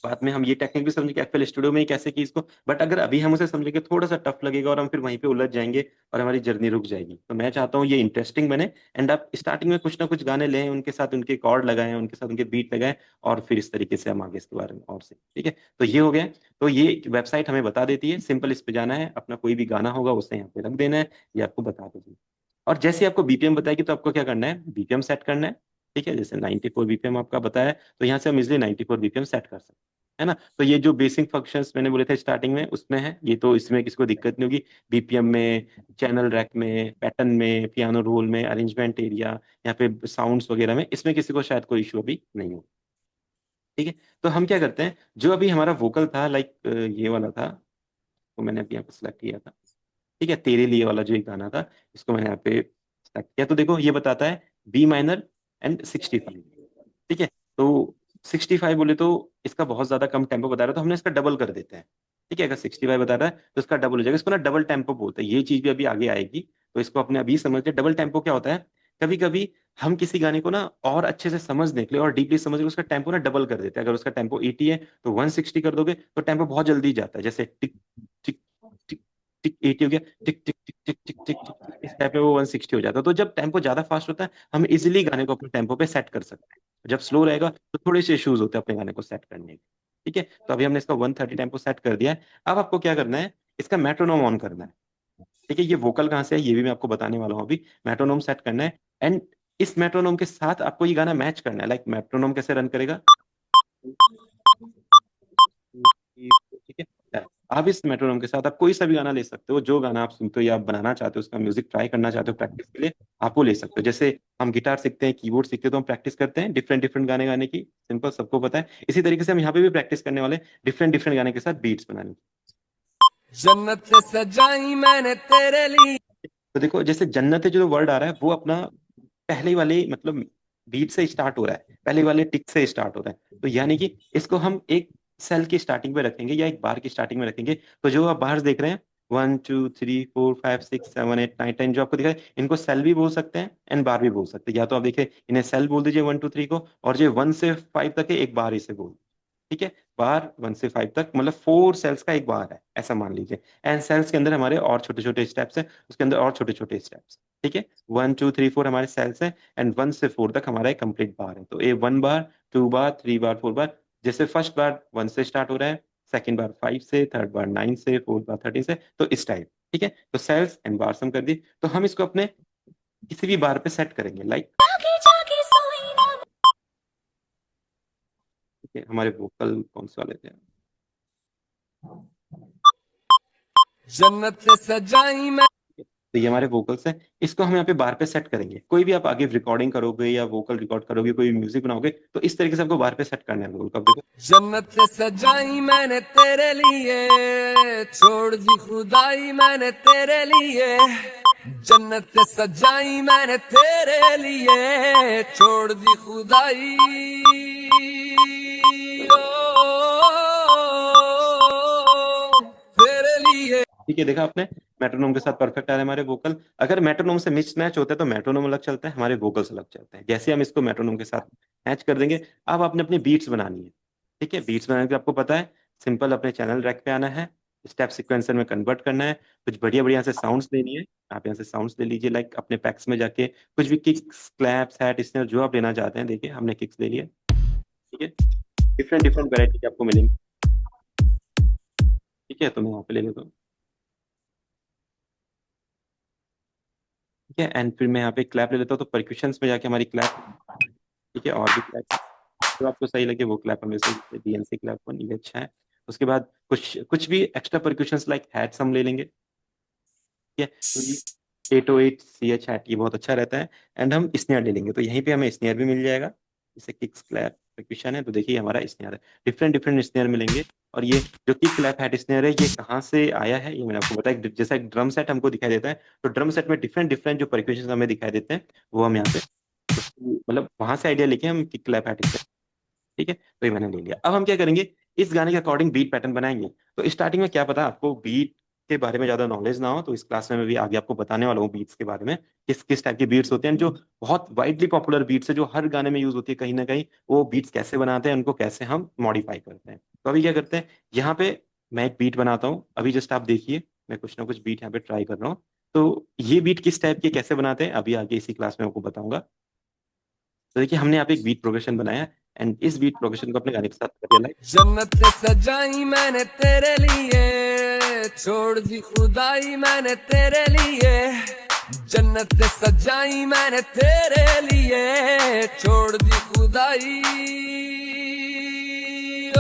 बाद में हम ये टेक्निक भी समझेंगे FL स्टूडियो में ही कैसे की इसको, बट अगर अभी हम उसे समझेंगे थोड़ा सा टफ लगेगा और हम फिर वहीं पे उलझ जाएंगे और हमारी जर्नी रुक जाएगी। तो मैं चाहता हूँ ये इंटरेस्टिंग बने, एंड आप स्टार्टिंग में कुछ ना कुछ गाने लें, उनके साथ उनके कॉर्ड लगाएं, उनके साथ उनके बीट लगाएं, और फिर इस तरीके से हम आगे इसके बारे में और से। ठीक है, तो ये हो गया। तो ये वेबसाइट हमें बता देती है, सिंपल इस पे जाना है, अपना कोई भी गाना होगा उसे यहाँ पे रख देना है, ये आपको बता देगी। और जैसे आपको BPM बताएगी तो आपको क्या करना है, BPM सेट करना है। ठीक है, जैसे 94 BPM आपका बताया, तो यहाँ से हम इजिली 94 BPM सेट कर सकते हैं, है ना। तो ये जो बेसिक फंक्शंस मैंने बोले थे स्टार्टिंग में उसमें है ये, तो इसमें किसी को दिक्कत नहीं होगी। BPM में, चैनल रैक में, पैटर्न में, पियानो रोल में, अरेंजमेंट एरिया, यहाँ पे साउंड्स वगैरह में, इसमें किसी को शायद कोई इशू अभी नहीं हो। ठीक है, तो हम क्या करते हैं, जो अभी हमारा वोकल था लाइक ये वाला था, तो मैंने अभी यहाँ पे सिलेक्ट किया था। ठीक है, तेरे लिए वाला जो एक गाना था, इसको मैंने यहाँ पे सेलेक्ट किया, तो देखो ये बताता है B minor and 65। ठीक है, तो 65 बोले तो इसका बहुत ज्यादा कम टेम्पो बता रहा है, तो हमने इसका डबल कर देते हैं। ठीक है, अगर 65 बता रहा है तो इसका डबल हो जाएगा, इसको ना डबल टेम्पो बोलते हैं, ये चीज भी अभी आगे आएगी, तो इसको अपने अभी समझते हैं। डबल टेम्पो क्या होता है, कभी कभी हम किसी गाने को ना और अच्छे से समझने के लिए और डीपली समझने के लिए उसका टेम्पो ना डबल कर देते हैं। अगर उसका टेम्पो 80 है तो 160 कर दोगे तो टेम्पो बहुत जल्दी जाता है, जैसे टिक टिक टिक टिक 80 हो गया, टिक टिक टिक टिक टिक टिक टिक, इस टाइप पे वो 160 हो जाता है। तो जब टेम्पो ज्यादा फास्ट होता है हम इजिली गाने को अपने टेम्पो पे सेट कर सकते हैं, जब स्लो रहेगा तो थोड़े से इश्यूज होते हैं अपने गाने को सेट करने के। ठीक है, तो अभी हमने इसका 130 टेम्पो सेट कर दिया है। अब आपको क्या करना है, इसका मेट्रोनोम ऑन करना है। ठीक है, ये वोकल कहाँ से है ये भी मैं आपको बताने वाला हूँ अभी। मेट्रोनोम सेट करना है, एंड इस मेट्रोनोम के साथ आपको ये गाना मैच करना है। लाइक मेट्रोनोम कैसे रन करेगा, ठीक है। आप इस मेट्रोनोम के साथ आप कोई सा भी गाना ले सकते हो, जो गाना आप सुनते हो या आप बनाना चाहते हो, उसका म्यूजिक ट्राई करना चाहते हो प्रैक्टिस के लिए, आप वो ले सकते हो। जैसे हम गिटार सीखते हैं, कीबोर्ड सीखते हैं, तो हम प्रैक्टिस करते हैं डिफरेंट डिफरेंट गाने गाने की, सिंपल सबको पता है। इसी तरीके से हम यहाँ पे भी प्रैक्टिस करने वाले डिफरेंट डिफरेंट गाने के साथ बीट्स बनाने की। जन्नत सजाई मैंने तेरे लिए। तो देखो जैसे जन्नत जो वर्ड आ रहा है वो अपना पहले वाले मतलब बीट से स्टार्ट हो रहा है, पहले वाले टिक से स्टार्ट हो रहा है, तो यानी कि इसको हम एक सेल की स्टार्टिंग में रखेंगे या एक बार की स्टार्टिंग में रखेंगे। तो जो आप बाहर देख रहे हैं 1 2 3 4 5 6 7 8 9 10 जो आपको दिखा है, इनको सेल भी बोल सकते हैं एंड बार भी बोल सकते हैं। या तो आप देखिए इन्हें सेल बोल दीजिए 1 2 3 को, और जो 1 से 5 तक है एक बार इसे बोल। ठीक है, बार 1 से 5 तक मतलब 4 सेल्स का एक बार है ऐसा मान लीजिए, एंड सेल्स के अंदर हमारे और छोटे छोटे स्टेप्स हैं, उसके अंदर और छोटे छोटे स्टेप्स। ठीक है, 1 2 3 4 हमारे सेल्स हैं, एंड 1 से 4 तक हमारा एक कंप्लीट बार है। तो ए 1 बार, 2 बार, 3 बार, 4 बार। जैसे फर्स्ट बार 1 से स्टार्ट हो रहा है, सेकेंड बार 5 से, थर्ड बार 9 से, फोर्थ बार 13 से, तो इस टाइप। ठीक है, तो सेल्स एंड बार्स हम कर दिए, तो हम इसको अपने किसी भी बार पे सेट करेंगे लाइक। जागे जागे सोई ना। ठीक है, हमारे वोकल कौन से वाले थे, जन्नत सजाई मैं। तो ये हमारे वोकल्स हैं, इसको हम यहाँ पे बार पे सेट करेंगे। कोई भी आप आगे रिकॉर्डिंग करोगे या वोकल रिकॉर्ड करोगे, कोई म्यूजिक बनाओगे, तो इस तरीके से आपको बार पे सेट करना है वोकल। अब देखो जन्नत सजाई मैंने तेरे लिए, छोड़ दी खुदाई मैंने तेरे लिए। जन्नत सजाई मैंने तेरे लिए, छोड़ दी खुदाई। ओ, तेरे लिए। ठीक है, देखा आपने मेट्रोनोम के साथ परफेक्ट आ रहे हैं हमारे वोकल। अगर मेट्रोनोम से मिस मैच होता है तो मेट्रोनोम अलग चलता है, हमारे वोकल्स अलग चलते हैं। जैसे हम इसको मेट्रोनोम के साथ मैच कर देंगे, अब आपने अपनी बीट्स बनानी है। ठीक है, बीट्स बनाने के आपको पता है, सिंपल अपने चैनल रैक पे आना है, स्टेप सिक्वेंसर में कन्वर्ट करना है, कुछ बढ़िया बढ़िया से साउंड्स लेनी है। आप यहाँ से साउंड्स ले लीजिए, लाइक अपने पैक्स में जाके कुछ भी किक्स, क्लैप्स, हैट, स्नेयर जो आप लेना चाहते हैं। देखिए हमने किक्स ले लिया। ठीक है, डिफरेंट डिफरेंट वेरायटी के आपको मिलेंगे। ठीक है, तो मैं यहाँ पे ले लेता हूँ। ठीक है, एंड फिर मैं यहाँ पे क्लैप ले लेता हूँ, तो परक्यूशंस में जाके हमारी क्लैप। ठीक है, और भी क्लैप जो आपको सही लगे वो क्लैप हम जैसे DNC क्लैप वन ये अच्छा है। उसके बाद कुछ कुछ भी एक्स्ट्रा परक्यूशंस लाइक हैट्स हम ले लेंगे। ठीक है, तो ये 808 CH हैट ये बहुत अच्छा रहता है। एंड हम स्नेयर ले लेंगे, तो यहीं पे हमें स्नेयर भी मिल जाएगा, जैसे किक्स, क्लैप, परक्यूशन है, तो देखिए हमारा स्नेयर है, डिफरेंट डिफरेंट स्नेयर मिलेंगे। और ये जो किक, क्लैप, हैट, स्नेयर है ये कहाँ से आया है ये मैंने आपको बताया। जैसा एक ड्रम सेट हमको दिखाई देता है, तो ड्रम सेट में डिफरेंट डिफरेंट जो परक्यूशन हमें दिखाई देते हैं वो हम यहाँ पे मतलब वहां से आइडिया लेके हम किक, क्लैप, हैट। ठीक है, तो ये मैंने ले लिया। अब हम क्या करेंगे, इस गाने के अकॉर्डिंग बीट पैटर्न बनाएंगे। तो स्टार्टिंग में क्या पता आपको बीट के बारे में ज्यादा नॉलेज ना हो तो इस क्लास में मैं भी आगे आपको बताने वाला हूँ बीट्स के बारे में, किस किस टाइप के बीट्स होते हैं, जो बहुत वाइडली पॉपुलर बीट्स है जो हर गाने में यूज होती है कहीं ना कहीं, वो बीट्स कैसे बनाते हैं, उनको कैसे हम मॉडिफाई करते हैं। तो अभी क्या करते हैं, यहाँ पे मैं एक बीट बनाता हूँ, अभी जस्ट आप देखिए मैं कुछ ना कुछ बीट यहाँ पे ट्राई कर रहा हूँ। तो ये बीट किस टाइप के कैसे बनाते हैं अभी आगे इसी क्लास में आपको बताऊंगा। तो देखिए हमने यहाँ पे एक बीट प्रोग्रेशन बनाया एंड इस बीट प्रोग्रेशन को अपने गाने के साथ कर दिया लाइक। जन्नत सजाई मैंने तेरे लिए, छोड़ दी खुदाई मैंने तेरे लिए। जन्नत सजाई मैंने तेरे लिए, छोड़ दी खुदाई। ओ,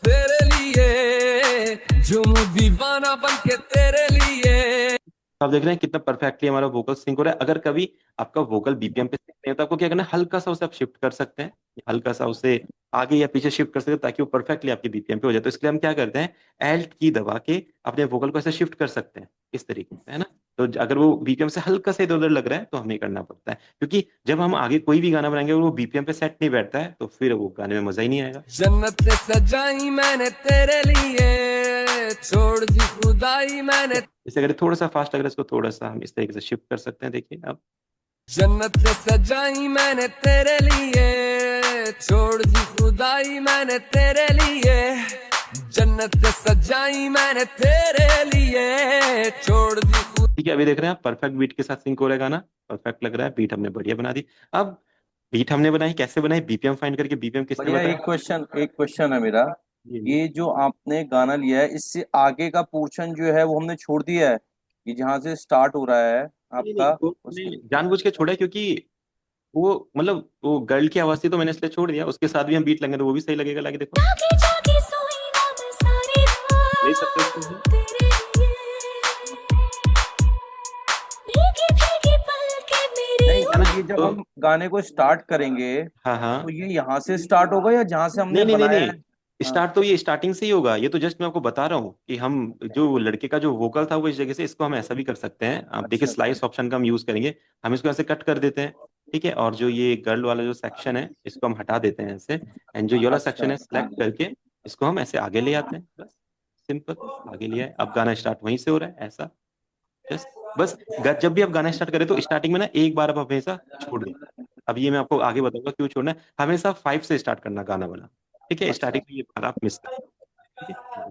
तेरे लिए झूम दीवाना बन के तेरे लिए। आप देख रहे हैं कितना परफेक्टली हमारा वोकल सिंक हो रहा है। अगर कभी आपका वोकल बीपीएम पे सिंक नहीं होता, आपको क्या करना है, हल्का सा उसे आप शिफ्ट कर सकते हैं, हल्का सा उसे आगे या पीछे शिफ्ट कर सकते हैं ताकि वो परफेक्टली आपके बीपीएम पे हो जाए। तो इसके लिए हम क्या करते हैं, एल्ट की दबा के अपने वोकल को ऐसे शिफ्ट कर सकते हैं इस तरीके से, है ना। तो अगर वो बीपीएम से हल्का से इधर उधर लग रहा है तो हमें करना पड़ता है, क्योंकि जब हम आगे कोई भी गाना बनाएंगे और वो बीपीएम पे सेट नहीं बैठता है तो फिर वो गाने में मजा ही नहीं आएगा। जन्नत सजाई मैंने तेरे लिए, छोड़ दी खुदाई मैंने। जैसे अगर थोड़ा सा फास्ट अगर इसको थोड़ा सा हम इस तरीके से शिफ्ट कर सकते हैं, देखिए अब। जन्नत सजाई मैंने तेरे लिए, छोड़ दी खुदाई मैंने तेरे लिए। जन्नत सजाई मैंने तेरे लिए, छोड़ दी खुदाई। ठीक है, अभी देख रहे हैं आप परफेक्ट बीट के साथ सिंक हो रहा है गाना, परफेक्ट लग रहा है, बीट हमने बढ़िया बना दी। अब बीट हमने बनाई, कैसे बनाई, बीपीएम फाइंड करके। बीपीएम किसने भैया बताया? एक क्वेश्चन है मेरा, ये जो आपने गाना लिया है इससे आगे का पोर्शन जो है वो हमने छोड़ दिया है, ये जहाँ से स्टार्ट हो रहा है आपका उसने जानबूझ के छोड़ा है, क्योंकि वो मतलब वो गर्ल की आवाज थी तो मैंने इसलिए छोड़ दिया। उसके साथ भी हम बीट लेंगे तो वो भी सही लगेगा। लाइक देखो ले सकते हो इसको। नहीं, ये जब हम गाने को स्टार्ट करेंगे हाँ हाँ, तो ये यहाँ से स्टार्ट होगा या जहाँ से हमने नहीं नहीं बनाया नहीं है? स्टार्ट तो ये स्टार्टिंग से ही होगा। ये तो जस्ट मैं आपको बता रहा हूँ कि हम जो लड़के का जो वोकल था वो इस जगह से, इसको हम ऐसा भी कर सकते हैं। आप देखिए अच्छा। स्लाइस ऑप्शन का हम यूज करेंगे, हम इसको ऐसे कट कर देते हैं, ठीक है। और जो ये गर्ल वाला जो सेक्शन है इसको हम हटा देते हैं ऐसे, एंड जो ये वाला सेक्शन है सिलेक्ट करके इसको हम ऐसे आगे ले आते हैं, बस सिंपल आगे लिया है। अब गाना स्टार्ट वहीं से हो रहा है ऐसा, बस जब भी आप गाना स्टार्ट करें तो स्टार्टिंग में ना एक बार आप हमेशा छोड़ दें। अब ये मैं आपको आगे बताऊंगा क्यों छोड़ना है। हमेशा 5 से स्टार्ट करना गाना बना, ठीक है। स्टार्टिंग में ये बार आप मिस कर, ठीक है।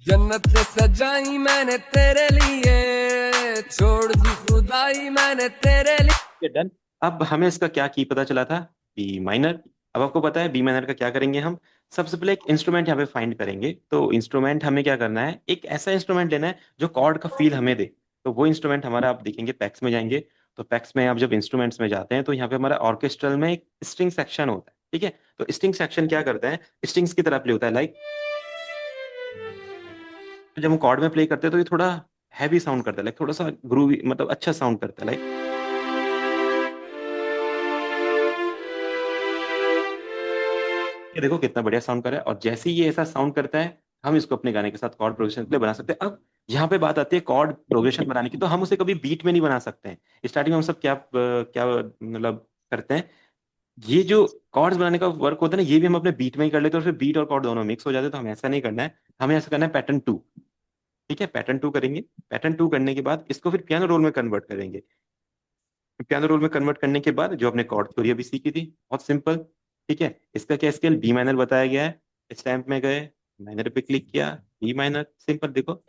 जन्नत सजाई मैंने तेरे लिए, छोड़ दी खुदाई मैंने तेरे लिए। डन। अब हमें इसका क्या की पता चला था, बी माइनर। अब आपको पता है बी माइनर का क्या करेंगे हम, सबसे पहले एक इंस्ट्रूमेंट यहाँ पे फाइंड करेंगे। तो इंस्ट्रूमेंट हमें क्या करना है, एक ऐसा इंस्ट्रूमेंट लेना है जो कॉर्ड का फील हमें दे। तो वो इंस्ट्रूमेंट हमारा आप देखेंगे पैक्स में जाएंगे, तो पैक्स में आप जब इंस्ट्रूमेंट्स में जाते हैं तो यहाँ पे हमारा ऑर्केस्ट्रल में एक स्ट्रिंग सेक्शन होता है, ठीक है। तो स्ट्रिंग सेक्शन क्या करता है, स्ट्रिंग्स की तरह प्ले होता है। लाइक जब हम कॉर्ड में प्ले करते हैं तो ये थोड़ा हैवी साउंड करता है, लाइक थोड़ा सा ग्रूवी, मतलब अच्छा साउंड करता है। लाइक ये देखो कितना बढ़िया साउंड कर रहा है। और जैसे ही ये ऐसा साउंड करता है हम इसको अपने गाने के साथ कॉर्ड प्रोग्रेशन के लिए बना सकते हैं। अब यहाँ पे बात आती है कॉर्ड प्रोग्रेशन बनाने की, तो हम उसे कभी बीट में नहीं बना सकते हैं। स्टार्टिंग में हम सब क्या क्या मतलब करते हैं, ये जो कॉर्ड्स बनाने का वर्क होता है ना, ये भी हम अपने बीट में ही कर लेते हैं और फिर बीट और कॉर्ड दोनों मिक्स हो जाते हैं। तो हमें ऐसा नहीं करना है, हमें ऐसा करना है पैटर्न 2, ठीक है। पैटर्न 2 करेंगे, पैटर्न 2 करने के बाद इसको फिर पियानो रोल में कन्वर्ट करेंगे। पियानो रोल में कन्वर्ट करने के बाद जो अपने कॉर्ड थ्योरी अभी सीखी थी, बहुत सिंपल, ठीक है। इसका क्या स्केल, बी माइनर बताया गया है। स्टैम्प में गए, माइनर पे क्लिक किया, बी माइनर, सिंपल। देखो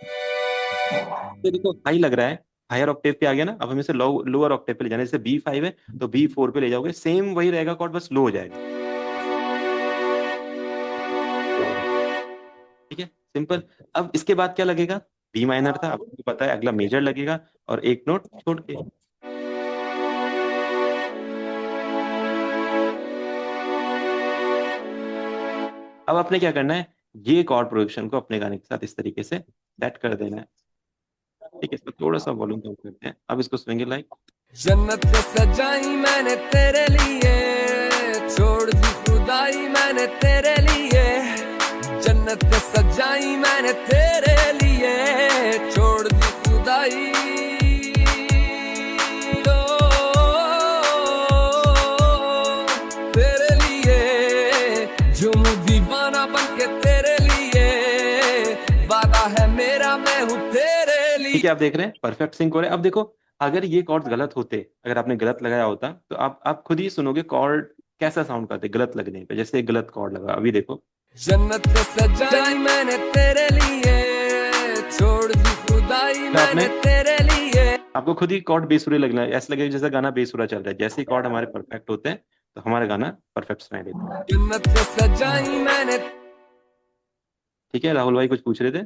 ये देखो हाई लग रहा है, हायर ऑक्टेव पे आ गया ना। अब हमें इसे लोअर ऑक्टेव पे ले जाना है, जैसे B5 है तो B4 पे ले जाओगे, सेम वही रहेगा कॉर्ड, बस लो हो जाएगा, ठीक है, सिंपल। अब इसके बाद क्या लगेगा, बी माइनर था, आपको पता है अगला मेजर लगेगा और एक नोट छोड़ के। अब आपने क्या करना है, ये कॉर्ड प्रोग्रेशन को अपने गाने के साथ इस तरीके से सेट कर देना है, ठीक है। इसको थोड़ा सा वॉल्यूम कम करते हैं। अब इसको सुनेंगे लाइक। जन्नत सजाई मैंने तेरे लिए, छोड़ दी खुदाई मैंने तेरे लिए। जन्नत सजाई मैंने तेरे लिए, छोड़ दी खुदाई। तेरे लिए झूम दीवाना बन के तेरे लिए। ठीक है, आप देख रहे हैं परफेक्ट सिंक हो रहा है। अब देखो, अगर ये कॉर्ड्स गलत होते, अगर आपने गलत लगाया होता, तो आप खुद ही सुनोगे कॉर्ड कैसा साउंड करते गलत लगने पे। जैसे एक गलत कॉर्ड लगा, अभी देखो, जन्नत सजाई मैंने तेरे लिए, छोड़ दी खुदाई तो आपने मैंने तेरे लिए। आपको खुद ही कॉर्ड बेसुरे लगना है, ऐसा लगेगा जैसे गाना बेसुरा चल रहा है। जैसे ही कॉर्ड हमारे परफेक्ट होते हैं तो हमारा गाना परफेक्ट सुनाई देता है। जन्नत सजाई मैंने। ठीक है, राहुल भाई कुछ पूछ रहे थे?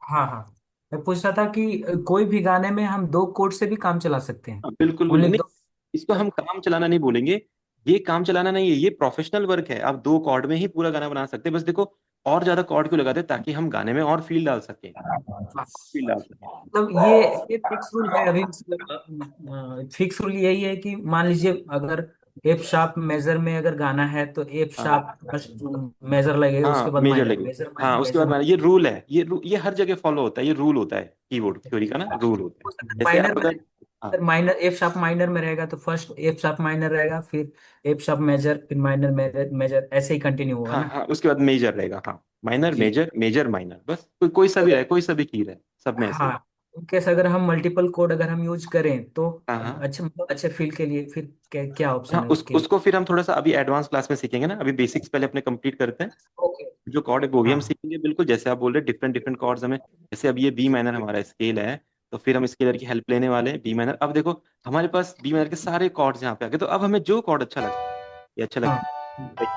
हाँ हाँ, मैं पूछ रहा था कि कोई भी गाने में हम दो कोड से भी काम चला सकते हैं? हाँ, बिल्कुल बिल्कुल ओनली नहीं, दो? इसको हम काम चलाना नहीं बोलेंगे। ये काम चलाना नहीं है, ये प्रोफेशनल वर्क है। आप दो कॉर्ड में ही पूरा गाना बना सकते हैं। बस देखो, और ज्यादा कॉर्ड क्यों लगाते हैं? ताकि हम गाने में और फील डाल सकें, हाँ, फील डाल सकें। मतलब ये फिक्स रूल है अभी, मतलब फिक्स रूल यही है कि मान लीजिए अगर एफ शार्प मेजर में अगर गाना है तो एफ हाँ शार्प फर्स्ट मेजर लगेगा, उसके हाँ, बाद मेजर माइनर, लगे। मेजर हाँ, माइनर, उसके मेजर बाद मैंने, माइनर। ये रूल है, ये हर जगह फॉलो होता है, ये रूल होता है, कीबोर्ड थ्योरी का ना रूल होता है। जैसे माइनर आप में, अगर, हाँ अगर माइनर एफ शार्प माइनर में रहेगा तो फर्स्ट एफ शार्प माइनर रहेगा, फिर एफ शार्प मेजर, फिर माइनर मेजर मेजर, ऐसे ही कंटिन्यू होगा हाँ ना? हाँ, उसके बाद मेजर रहेगा। हाँ, माइनर जी। मेजर मेजर माइनर, बस कोई सा भी रहे, कोई सा भी की रहे, सब में ऐसे ही। हाँ, इनकेस अगर हम मल्टीपल कोड अगर हम यूज करें तो हाँ हाँ अच्छे, मतलब अच्छे फील के लिए फिर क्या क्या हाँ, ऑप्शन है उसके लिए? उसको फिर हम थोड़ा सा अभी एडवांस क्लास में सीखेंगे ना। अभी बेसिक्स पहले अपने कंप्लीट करते हैं। ओके। जो कॉर्ड है वो भी हम हाँ सीखेंगे, बिल्कुल जैसे आप बोल रहे हैं, डिफरेंट डिफरेंट कॉर्ड्स हमें। जैसे अब ये बी माइनर हमारा स्केल है, तो फिर हम स्केलर की हेल्प लेने वाले हैं, बी माइनर। अब देखो, हमारे पास बी माइनर के सारे कॉर्ड्स यहाँ पे आ गए, तो अब हमें जो कॉर्ड अच्छा लगता है, ये अच्छा हाँ। लगता है,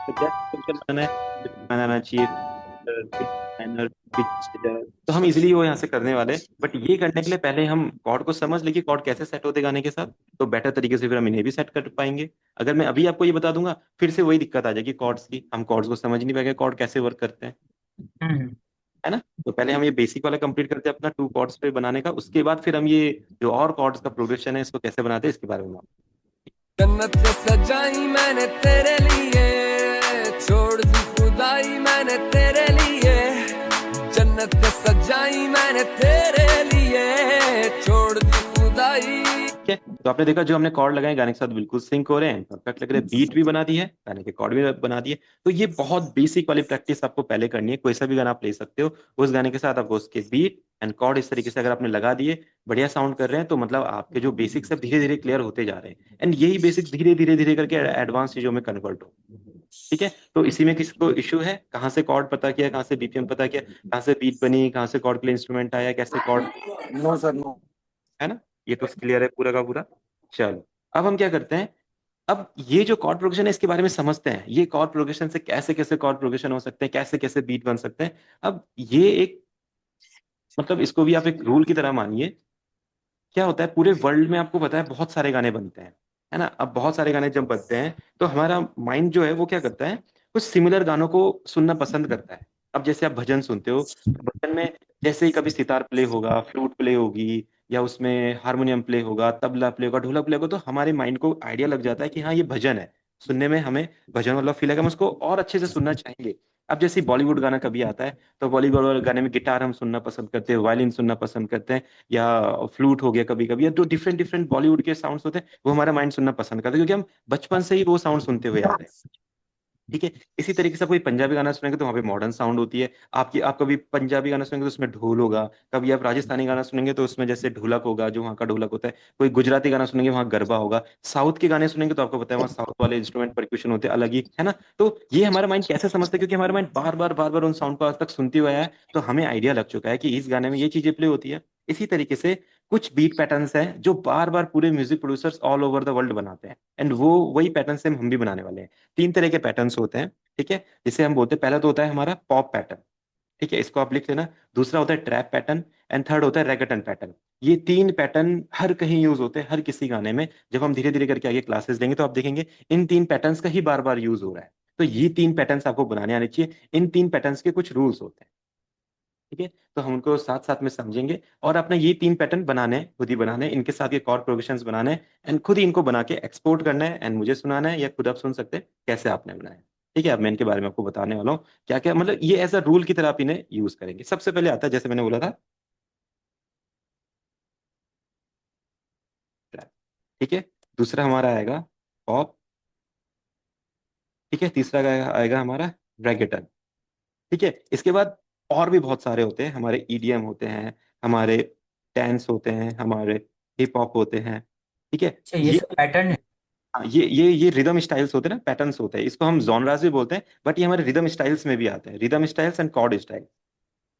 तो जैसे फंक्शन बनाना है, बनाना चाहिए, माइनर, पिच, तो हम इजीली वो यहाँ से करने वाले हैं। बट ये करने के लिए पहले हम कॉर्ड को समझ लें कि कॉर्ड कैसे सेट होते गाने के साथ, तो बेटर तरीके से फिर हम इन्हें भी सेट कर पाएंगे। अगर मैं अभी आपको ये बता दूंगा, फिर से वही दिक्कत आ जाएगी कॉर्ड्स की, हम कॉर्ड्स को समझ नहीं पाएंगे कॉर्ड कैसे वर्क करते हैं, हम्म। है ना। तो पहले हम ये बेसिक वाला कंप्लीट करते हैं अपना टू कॉर्ड्स पे बनाने का, उसके बाद फिर हम ये जो और कॉर्ड्स का प्रोग्रेशन है इसको कैसे बनाते हैं इसके बारे में। जन्नत सजाई मैंने तेरे लिए, छोड़ दी खुदाई मैंने तेरे लिए। जन्नत सजाई मैंने तेरे लिए, छोड़ दी खुदाई। ठीक है, तो आपने देखा जो हमने कॉर्ड लगाए गाने के साथ बिल्कुल सिंक हो रहे हैं, परफेक्ट लग रहे हैं, बीट भी बना दी है, गाने के कॉर्ड भी बना दिए। तो ये बहुत बेसिक वाली प्रैक्टिस आपको पहले करनी है। कोई सा भी गाना आप ले सकते हो, उस गाने के साथ आपको उसके बीट एंड कॉर्ड इस तरीके से अगर आपने लगा दिए, बढ़िया साउंड कर रहे हैं, तो मतलब आपके जो बेसिक्स सब धीरे धीरे क्लियर होते जा रहे हैं, एंड यही बेसिक्स धीरे धीरे धीरे करके एडवांस चीजों में कन्वर्ट हो। ठीक है, तो इसी में किसको इशू है, कहाँ से कॉर्ड पता किया, कहाँ से बीपीएम पता किया, कहाँ से बीट बनी, कहाँ से कॉर्ड के लिए इंस्ट्रूमेंट आया, कैसे कॉर्ड, नो सर नो। है ना। ये तो क्लियर है पूरा का पूरा। चलो, अब हम क्या करते हैं, अब ये जो कॉर्ड प्रोग्रेशन है इसके बारे में समझते हैं। ये कॉर्ड प्रोग्रेशन से कैसे कैसे कॉर्ड प्रोग्रेशन हो सकते हैं, कैसे कैसे बीट बन सकते हैं। अब ये एक, मतलब इसको भी आप एक रूल की तरह मानिए। क्या होता है, पूरे वर्ल्ड में आपको पता है बहुत सारे गाने बनते हैं, है ना। अब बहुत सारे गाने जब बनते हैं तो हमारा माइंड जो है वो क्या करता है, कुछ सिमिलर गानों को सुनना पसंद करता है। अब जैसे आप भजन सुनते हो, तो भजन में जैसे ही कभी सितार प्ले होगा, फ्लूट प्ले होगी, या उसमें हारमोनियम प्ले होगा, तबला प्ले होगा, ढोलक प्ले होगा, तो हमारे माइंड को आइडिया लग जाता है कि हाँ ये भजन है। सुनने में हमें भजन वाला फील है, हम उसको और अच्छे से सुनना चाहेंगे। अब जैसे बॉलीवुड गाना कभी आता है, तो बॉलीवुड वाले गाने में गिटार हम सुनना पसंद करते हैं, वायलिन सुनना पसंद करते हैं, या फ्लूट हो गया कभी कभी, या जो डिफरेंट डिफरेंट बॉलीवुड के साउंड्स होते हैं वो हमारा माइंड सुनना पसंद करता है, क्योंकि हम बचपन से ही वो साउंड सुनते हुए आ रहे हैं। ठीक है, इसी तरीके से आप कोई पंजाबी गाना सुनेंगे तो वहाँ पे मॉडर्न साउंड होती है आपकी। आप कभी पंजाबी गाना सुनेंगे तो उसमें ढोल होगा, कभी आप राजस्थानी गाना सुनेंगे तो उसमें जैसे ढोलक होगा, जो वहाँ का ढोलक होता है, कोई गुजराती गाना सुनेंगे वहाँ गरबा होगा, साउथ के गाने सुनेंगे तो आपको पता है वहाँ साउथ वाले इंस्ट्रूमेंट परक्यूशन होते हैं अलग ही, है ना। तो ये हमारा माइंड कैसे समझता है, क्योंकि हमारा माइंड बार बार उन साउंड को आज तक सुनते हुए आया है, तो हमें आइडिया लग चुका है कि इस गाने में ये चीजें प्ले होती है। इसी तरीके से कुछ बीट पैटर्न्स हैं जो बार बार पूरे music producers all over the world बनाते हैं, एंड वो वही पैटर्न से हम भी बनाने वाले हैं। तीन तरह के पैटर्न्स होते हैं, ठीक है, जिसे हम बोलते हैं, पहला तो होता है हमारा पॉप पैटर्न, ठीक है, इसको आप लिख लेना। दूसरा होता है ट्रैप पैटर्न, एंड थर्ड होता है रैगटन पैटर्न। ये तीन पैटर्न हर कहीं यूज होते हैं, हर किसी गाने में। जब हम धीरे धीरे करके आगे क्लासेस लेंगे तो आप देखेंगे इन तीन पैटर्न्स का ही बार बार यूज हो रहा है। तो ये तीन पैटर्न्स आपको बनाने आने चाहिए। इन तीन पैटर्न्स के कुछ रूल्स होते हैं, ठीक है, तो हम उनको साथ साथ में समझेंगे, और अपना ये तीन पैटर्न बनाने हैं, खुद ही बनाने हैं, इनके साथ ये कॉर्ड प्रोग्रेशंस बनाने हैं, एंड खुद ही इनको बना के एक्सपोर्ट करना है, एंड मुझे सुनाना है, या खुद आप सुन सकते हैं कैसे आपने बनाया। ठीक है, अब मैं इनके बारे में आपको बताने वाला हूँ क्या क्या, मतलब ये एज अ रूल की तरह आप इन्हें यूज करेंगे। सबसे पहले आता है, जैसे मैंने बोला था, ट्रैप, ठीक है। दूसरा हमारा आएगा पॉप, ठीक है। तीसरा आएगा हमारा रैगेटन, ठीक है। इसके बाद और भी बहुत सारे होते हैं, हमारे ईडीएम होते हैं, हमारे डांस होते हैं, हमारे हिप हॉप होते हैं, ठीक है। अच्छा, ये ये सब पैटर्न है। हाँ, ये रिदम स्टाइल्स होते हैं ना, पैटर्न्स होते हैं, इसको हम जॉनरास भी बोलते हैं, बट ये हमारे रिदम स्टाइल्स में भी आते हैं, rhythm styles and chord style.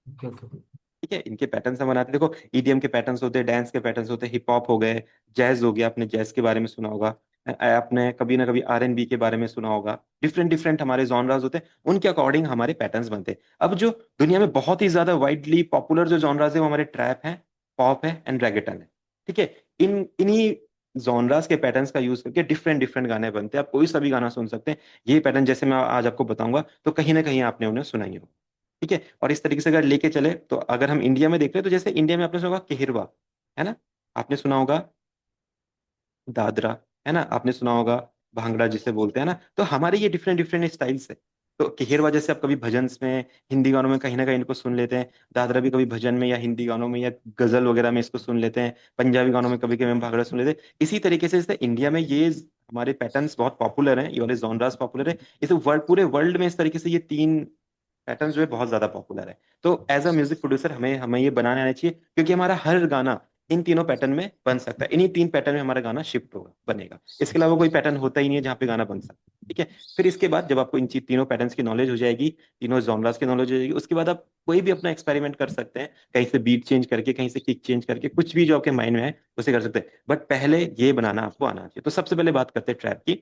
Okay okay. ठीक है, इनके पैटर्न्स हम बनाते हैं। देखो ईडीएम के पैटर्न्स होते हैं, डांस के पैटर्न्स होते हैं, हिप हॉप हो गए, जैज हो गया, आपने जैज के बारे में सुना होगा, आपने कभी ना कभी आरएनबी के बारे में सुना होगा। डिफरेंट डिफरेंट हमारे जॉनरास होते हैं, उनके अकॉर्डिंग हमारे पैटर्न्स बनते हैं। अब जो दुनिया में बहुत ही ज्यादा वाइडली पॉपुलर जो जॉनरास है वो हमारे ट्रैप है, पॉप है एंड रेगेटन है। ठीक है, इन्हीं जॉनरास के पैटर्न्स का यूज करके डिफरेंट डिफरेंट गाने बनते हैं। आप कोई सा भी गाना सुन सकते हैं, ये पैटर्न जैसे मैं आज आपको बताऊंगा तो कहीं ना कहीं आपने उन्हें सुना ही होगा। ठीक है, और इस तरीके से अगर लेके चले तो अगर हम इंडिया में देख रहे हैं तो जैसे इंडिया में आपने सुना होगा केहरवा, है ना, आपने सुना होगा दादरा, है ना, आपने सुना होगा भांगड़ा जिसे बोलते हैं ना। तो हमारे ये डिफरेंट डिफरेंट स्टाइल्स है। तो केहरवा जैसे आप कभी भजन में, हिंदी गानों में कहीं ना कहीं इनको सुन लेते हैं, दादरा भी कभी भजन में या हिंदी गानों में या गजल वगैरह में इसको सुन लेते हैं, पंजाबी गानों में कभी कभी हम भांगड़ा सुन लेते हैं। इसी तरीके से जैसे इंडिया में ये हमारे पैटर्न्स बहुत पॉपुलर हैं, ये वाले जॉनरास पॉपुलर है, इस वर्ल्ड पूरे वर्ल्ड में इस तरीके से ये तीन पैटर्न जो है बहुत ज्यादा पॉपुलर है। तो एज अ म्यूजिक प्रोड्यूसर हमें हमें ये बनाने आना चाहिए, क्योंकि हमारा हर गाना इन तीनों पैटर्न में बन सकता है, इन्हीं तीन पैटर्न में हमारा गाना शिफ्ट होगा, बनेगा, इसके अलावा कोई पैटर्न होता ही नहीं है जहाँ पे गाना बन सकता है। ठीक है, फिर इसके बाद जब आपको इन तीनों पैटर्न्स की नॉलेज हो जाएगी, तीनों जॉनरास की नॉलेज हो जाएगी, उसके बाद आप कोई भी अपना एक्सपेरिमेंट कर सकते हैं, कहीं से बीट चेंज करके, कहीं से किक चेंज करके, कुछ भी जो आपके माइंड में है उसे कर सकते हैं, बट पहले ये बनाना आपको आना चाहिए। तो सबसे पहले बात करते हैं ट्रैप की।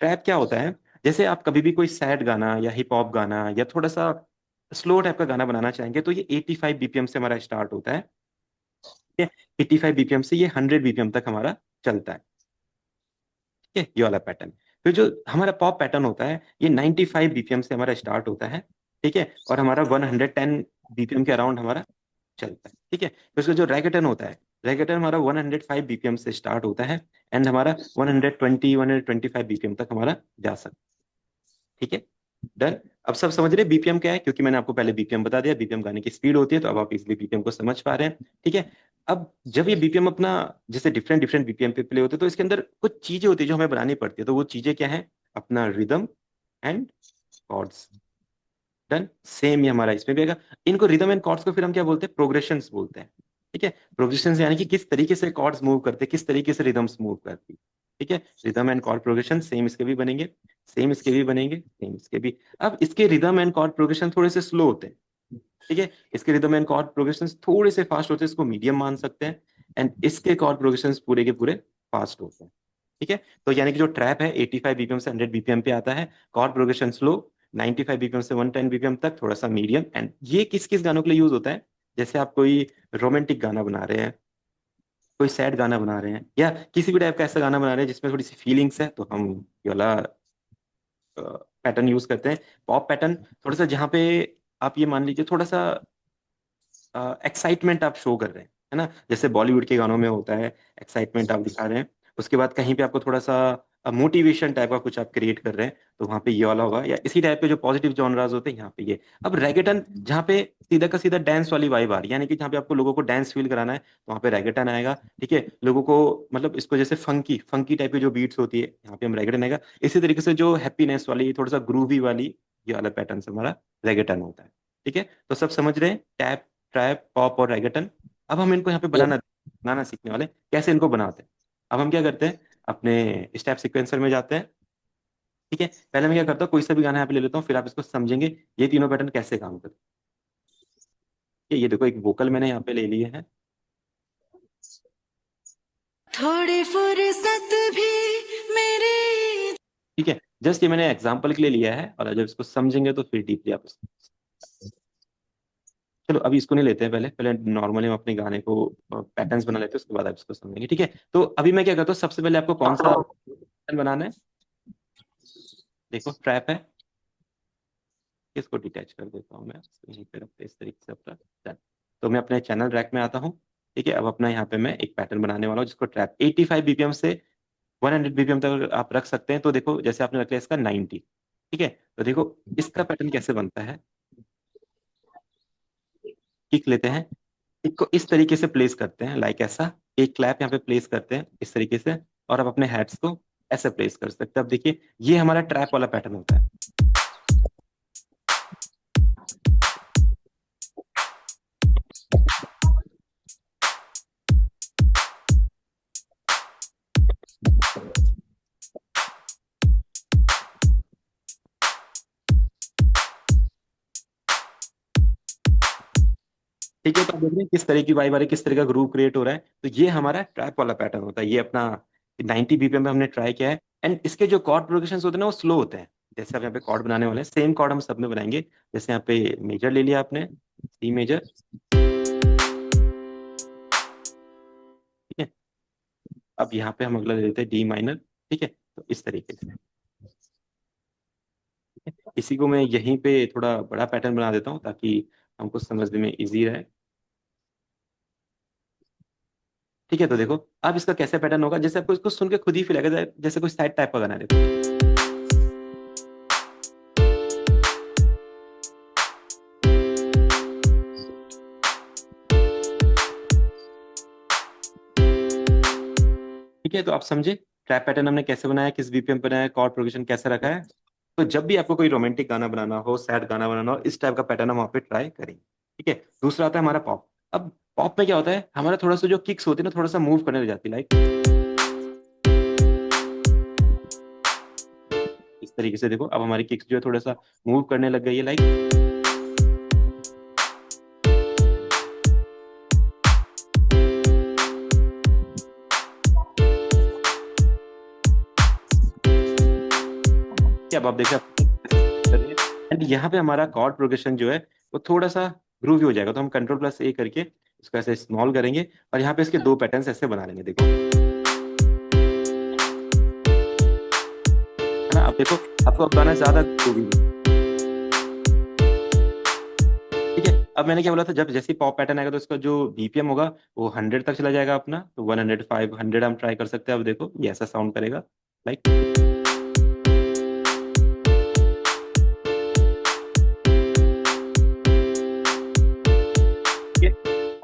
ट्रैप क्या होता है? जैसे आप कभी भी कोई सैड गाना या हिप हॉप गाना या थोड़ा सा स्लो टाइप का गाना बनाना चाहेंगे तो ये 85 बीपीएम से हमारा स्टार्ट होता है। ठीक है, 85 बीपीएम से ये 100 बीपीएम तक हमारा चलता है। ठीक है, ये वाला पैटर्न। फिर जो हमारा पॉप पैटर्न होता है ये 95 बीपीएम से हमारा स्टार्ट होता है। ठीक है, और हमारा 110 बीपीएम के अराउंड हमारा चलता है। ठीक है, फिर उसका जो रैगेटन होता है, रैगेटन हमारा 105 बीपीएम से स्टार्ट होता है एंड हमारा 120 125 बीपीएम तक हमारा जा सकता है। ठीक है, डन। अब सब समझ रहे बीपीएम क्या है, क्योंकि मैंने आपको पहले बीपीएम बता दिया, बीपीएम गाने की स्पीड होती है, तो अब आप इजिली बीपीएम को समझ पा रहे हैं। ठीक है, अब जब ये बीपीएम अपना जैसे डिफरेंट डिफरेंट बीपीएम पे प्ले होते हैं तो इसके अंदर कुछ चीजें होती है जो हमें बनानी पड़ती है। तो वो चीजें क्या है? अपना rhythm and chords. Done, same ही हमारा इसमें भी आएगा। इनको रिदम एंड कॉर्ड्स को फिर हम क्या बोलते हैं? प्रोग्रेशंस बोलते हैं। ठीक है, प्रोग्रेशंस यानी कि किस तरीके से कॉर्ड्स मूव करते हैं, किस तरीके से रिदम्स मूव करती है। ठीक है, rhythm and chord progression same इसके भी बनेंगे, सेम इसके भी बनेंगे, सेम इसके भी। अब इसके रिदम एंड कॉर्ड प्रोग्रेशन थोड़े से स्लो होते हैं। ठीक है, इसके रिदम एंड कॉर्ड प्रोग्रेशन थोड़े से फास्ट होते हैं, इसको मीडियम मान सकते हैं। एंड इसके कॉर्ड प्रोग्रेशन पूरे के पूरे फास्ट होते हैं। ठीक है, तो यानी कि जो ट्रैप है 85 बीपीएम से 100 बीपीएम पे आता है, कॉर्ड प्रोग्रेशन स्लो, 95 बीपीएम से 110 बीपीएम तक थोड़ा सा मीडियम। एंड ये किस किस गानों के लिए यूज होता है? जैसे आप कोई रोमांटिक गाना बना रहे हैं, कोई सैड गाना बना रहे हैं, या किसी भी टाइप का ऐसा गाना बना रहे हैं जिसमें थोड़ी सी फीलिंग्स है, तो हम ये वाला पैटर्न यूज करते हैं, पॉप पैटर्न। थोड़ा सा जहाँ पे आप ये मान लीजिए थोड़ा सा एक्साइटमेंट आप शो कर रहे हैं, है ना, जैसे बॉलीवुड के गानों में होता है, एक्साइटमेंट आप दिखा रहे हैं, उसके बाद कहीं पे आपको थोड़ा सा मोटिवेशन टाइप का कुछ आप क्रिएट कर रहे हैं, तो वहां पे ये वाला होगा। या इसी टाइप के जो पॉजिटिव जॉनराज होते हैं यहाँ पे ये। अब रैगेटन जहाँ पे सीधा का सीधा डांस वाली वाइब आ रही है, यानी कि जहाँ पे आपको लोगों को डांस फील कराना है, तो वहाँ पे रैगेटन आएगा। ठीक है, लोगों को मतलब इसको जैसे फंकी फंकी टाइप की जो बीट्स होती है, यहाँ पे हम रैगेटन आएगा। इसी तरीके से जो हैप्पीनेस वाली थोड़ा सा ग्रूवी वाली, ये वाला पैटर्न से हमारा रैगेटन होता है। ठीक है, तो सब समझ रहे हैं टैप, ट्रैप, पॉप और रैगेटन। अब हम इनको यहाँ पे Yeah. बनाना बनाना सीखने वाले हैं। कैसे इनको बनाते हैं? अब हम क्या करते हैं, अपने स्टेप सीक्वेंसर में जाते हैं। ठीक है, पहले मैं क्या करता हूँ, कोई सा भी गाना यहाँ पे ले लेता हूँ, फिर आप इसको समझेंगे ये तीनों पैटर्न कैसे काम करते हैं। ये देखो एक वोकल मैंने यहाँ पे ले लिए हैं। थोड़ी फुर्सत भी मेरी। ठीक है, जस्ट ये मैंने एग्जाम्पल के लिए लिया है, और जब इसको समझेंगे तो फिर डीपली आप चलो अभी इसको नहीं लेते हैं, पहले पहले नॉर्मली हम अपने गाने को पैटर्न्स बना लेते हैं, उसके बाद आप इसको समझेंगे। ठीक है, तो अभी मैं क्या करता हूँ, सबसे पहले आपको कौन सा पैटर्न बनाना है? देखो ट्रैप है, इसको डिटैच कर देता हूँ मैं, इसको यहीं पे रखते हैं इस तरीके से अपना done। तो मैं अपने चैनल रैक में आता हूँ। ठीक है, अब अपना यहाँ पे मैं एक पैटर्न बनाने वाला हूँ जिसको ट्रैप 85 बीपीएम से 100 बीपीएम तक आप रख सकते हैं। तो देखो जैसे आपने रख लिया इसका 90। ठीक है, तो देखो इसका पैटर्न कैसे बनता है। किक लेते हैं, किक को इस तरीके से प्लेस करते हैं, लाइक ऐसा एक क्लैप यहाँ पे प्लेस करते हैं इस तरीके से, और आप अपने हैट्स को ऐसे प्लेस कर सकते हैं। अब देखिए ये हमारा ट्रैप वाला पैटर्न होता है। ठीक है, तो आप देख रहे हैं किस तरह की वाइब आ रही है, किस तरह का ग्रूव क्रिएट हो रहा है। तो ये हमारा ट्रैप वाला पैटर्न होता है, ये अपना 90 बीपीएम में हमने ट्राई किया है। एंड इसके जो कॉर्ड प्रोग्रेशन होते हैं ना वो स्लो होते हैं। जैसे आप यहाँ पे कॉर्ड बनाने वाले हैं, सेम कॉर्ड हम सब में बनाएंगे। जैसे यहाँ पे मेजर ले लिया आपने, सी मेजर, ठीक है। अब यहाँ पे हम अगला ले लेते हैं डी माइनर, ठीक है। तो इस तरीके से, ठीक है? इसी को मैं यहीं पे थोड़ा बड़ा पैटर्न बना देता हूँ ताकि हमको समझने में इजी रहे। ठीक है, तो देखो अब इसका कैसे पैटर्न होगा, जैसे आपको इसको सुन के खुद ही फील आएगा जैसे कोई साइड टाइप का गाना है। देखो, ठीक है। तो आप समझे ट्रैप पैटर्न हमने कैसे बनाया, किस बीपीएम पे बनाया, कॉर्ड प्रोग्रेशन कैसे रखा है। तो जब भी आपको कोई रोमांटिक गाना बनाना हो, सैड गाना बनाना हो, इस टाइप का पैटर्न हम वहाँ पे ट्राई करेंगे। ठीक है, दूसरा आता है हमारा पॉप। अब पॉप में क्या होता है, हमारा थोड़ा सा जो किक्स होती है ना, थोड़ा सा मूव करने लग जाती है, लाइक इस तरीके से। देखो अब हमारी किक्स जो है थोड़ा सा मूव करने लग गई है, लाइक। अब आप देखिए एंड यहाँ पे हमारा कॉर्ड प्रोग्रेशन जो है वो थोड़ा सा ग्रूवी हो जाएगा। तो हम कंट्रोल प्लस ए करके इसको ऐसे स्मॉल करेंगे और यहाँ पे इसके दो पैटर्न्स ऐसे बना लेंगे। देखो, है ना। अब देखो आपको अब गाना ज्यादा ग्रूवी, ठीक है। अब मैंने क्या बोला था, जब जैसे पॉप पैटर्न आएगा तो इसका जो बीपीएम होगा वो 100 तक चला जाएगा अपना। तो 105, 100 हम ट्राई कर सकते हैं। अब देखो ये ऐसा साउंड करेगा, लाइक।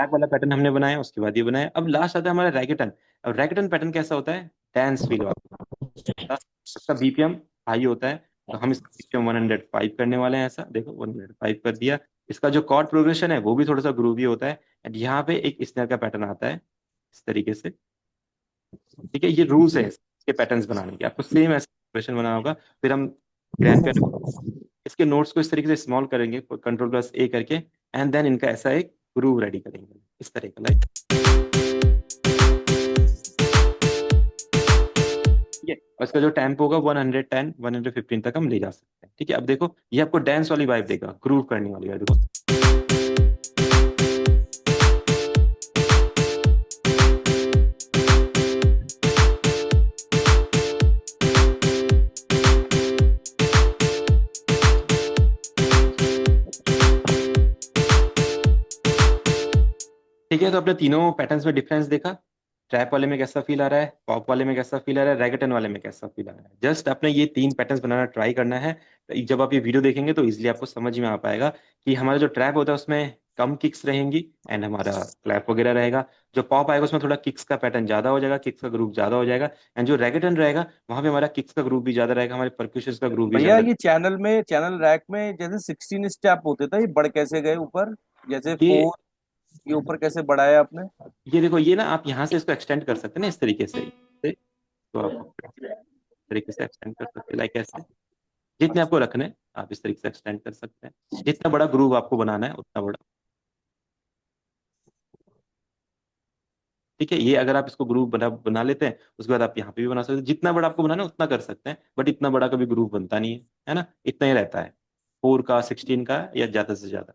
बैक वाला पैटर्न हमने बनाया, उसके बाद ये बनाया। अब लास्ट आता है हमारा रैगेटन। अब रैगेटन पैटर्न कैसा होता है, डांस फील वाला। इसका बीपीएम हाई होता है, तो हम इसका बीपीएम 105 करने वाले हैं। ऐसा देखो 105 कर दिया। इसका जो कॉर्ड प्रोग्रेशन है वो भी थोड़ा सा ग्रूवी होता है। एंड यहाँ पे एक स्नेयर का पैटर्न आता है इस तरीके से, ठीक है। ये रूल्स है इसके पैटर्न्स बनाने के, आपको सेम ऐसा प्रोग्रेशन बनाना होगा। फिर हम ग्रैंड पैटर्न, इसके नोट्स को इस तरीके से स्मॉल करेंगे कंट्रोल प्लस ए करके, एंड देन इनका ऐसा एक ग्रूव रेडी करेंगे इस तरह का, लाइक। ठीक है, और इसका जो टेम्पो होगा 110, 115 तक हम ले जा सकते हैं। ठीक है, अब देखो ये आपको डांस वाली वाइब देगा, ग्रूव करने वाली वाइब। देखो ठीक है, तो अपने तीनों पैटर्न्स में डिफरेंस देखा। ट्रैप वाले में कैसा फील आ रहा है, पॉप वाले में कैसा फील आ रहा है, रैगेटन वाले में कैसा फील आ रहा है। जस्ट आपने ये तीन पैटर्न्स बनाना ट्राई करना है। तो जब आप ये वीडियो देखेंगे तो इजीली आपको समझ में आ पाएगा कि हमारा जो ट्रैप होता है उसमें कम किक्स रहेंगी एंड हमारा क्लैप वगैरह रहेगा। जो पॉप आएगा उसमें थोड़ा किक्स का पैटर्न ज्यादा हो जाएगा, किक्स का ग्रुप ज्यादा हो जाएगा। एंड जो रैगेटन रहेगा वहां पे हमारा किक्स का ग्रुप भी ज्यादा रहेगा, हमारे परक्यूशंस का ग्रुप भी भैया ज्यादा। ये चैनल रैक में जैसे 16 स्टेप होते थे, ये बढ़ कैसे गए ऊपर? जैसे ये 4, ये ऊपर कैसे बढ़ाया आपने? ये देखो, ये ना आप यहाँ से इसको एक्सटेंड कर सकते हैं ना इस तरीके से। तो आप इस तरीके से एक्सटेंड कर सकते हैं, लाइक ऐसे। जितने आपको रखने हैं आप इस तरीके से एक्सटेंड कर सकते हैं। जितना बड़ा ग्रूव आपको बनाना है उतना बड़ा, ठीक है। ये अगर आप इसको ग्रूव बना बना लेते हैं उसके बाद आप यहाँ पे भी बना सकते हैं। जितना बड़ा आपको बनाना है उतना कर सकते हैं, बट इतना बड़ा कभी ग्रूव बनता नहीं है ना। इतना ही रहता है 4 का, 16 का या ज्यादा से ज्यादा।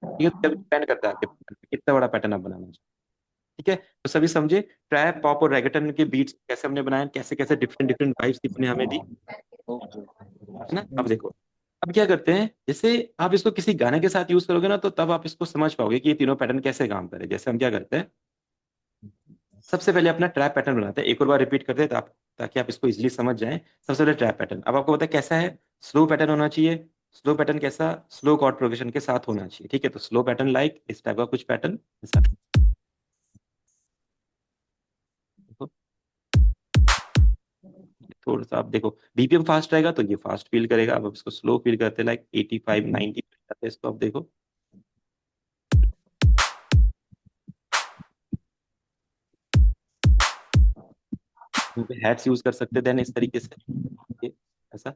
ठीक है, डिपेंड करता है आपके pattern पे, कितना बड़ा पैटर्न आप बनाना चाहते हैं। ठीक है, तो सभी समझे ट्रैप, पॉप और रैगेटन के बीट्स कैसे हमने बनाए, कैसे कैसे डिफरेंट डिफरेंट वाइब्स ने हमें दी, है ना। अब देखो अब क्या करते हैं, जैसे आप इसको किसी गाने के साथ यूज करोगे ना तो तब आप इसको समझ पाओगे कि ये तीनों पैटर्न कैसे काम करे। जैसे हम क्या करते हैं, सबसे पहले अपना ट्रैप पैटर्न बनाते हैं। एक और बार रिपीट करते हैं ताकि आप इसको इजीली समझ जाएं। सबसे पहले ट्रैप पैटर्न, अब आपको पता है कैसा है, स्लो पैटर्न होना चाहिए। स्लो पैटर्न कैसा, स्लो कॉर्ड प्रोग्रेशन के साथ होना चाहिए। ठीक है, तो स्लो पैटर्न लाइक इस टाइप का कुछ पैटर्न ऐसा। देखो, थोड़ा सा आप देखो बीपीएम फास्ट रहेगा तो ये फास्ट फील करेगा। अब आप इसको स्लो फील करते हैं लाइक 85, 90 जाते हैं इसको। आप देखो हैट्स यूज कर सकते हैं देन इस तरीके से, ये ऐसा।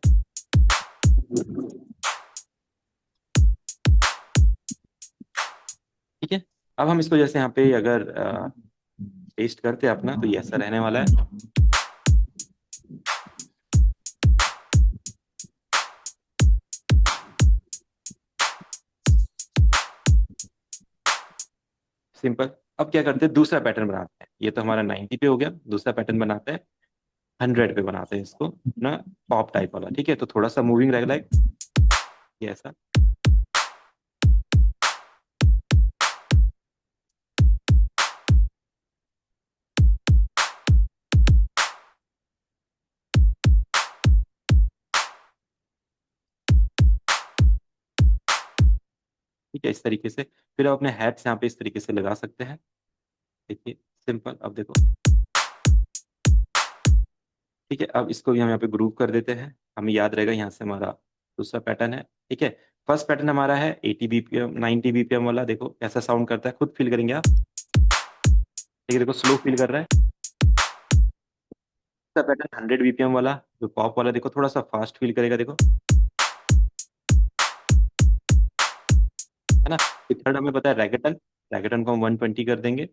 अब हम इसको जैसे यहाँ पे अगर पेस्ट करते हैं अपना, तो ये ऐसा रहने वाला है। सिंपल। अब क्या करते हैं, दूसरा पैटर्न बनाते हैं। ये तो हमारा 90 पे हो गया, दूसरा पैटर्न बनाते हैं 100 पे बनाते हैं इसको ना, पॉप टाइप वाला। ठीक है, तो थोड़ा सा मूविंग रहेगा लाइक ये ऐसा। ठीक है, इस तरीके से। फिर आप अपने हैट्स यहाँ पे इस तरीके से लगा सकते हैं। देखिए सिंपल। अब देखो, ठीक है, अब इसको भी हम यहाँ पे ग्रुप कर देते हैं, हमें याद रहेगा यहाँ से हमारा दूसरा पैटर्न है। ठीक है, फर्स्ट पैटर्न हमारा है 80 बीपीएम 90 बीपीएम वाला। देखो कैसा साउंड करता है, खुद फील करेंगे आप। ठीक है, देखो स्लो फील कर रहा है। दूसरा पैटर्न 100 बीपीएम वाला जो पॉप वाला, देखो थोड़ा सा फास्ट फील करेगा, देखो है ना। थर्ड हमें पता है रैगेटन, रैगेटन को हम 120 कर देंगे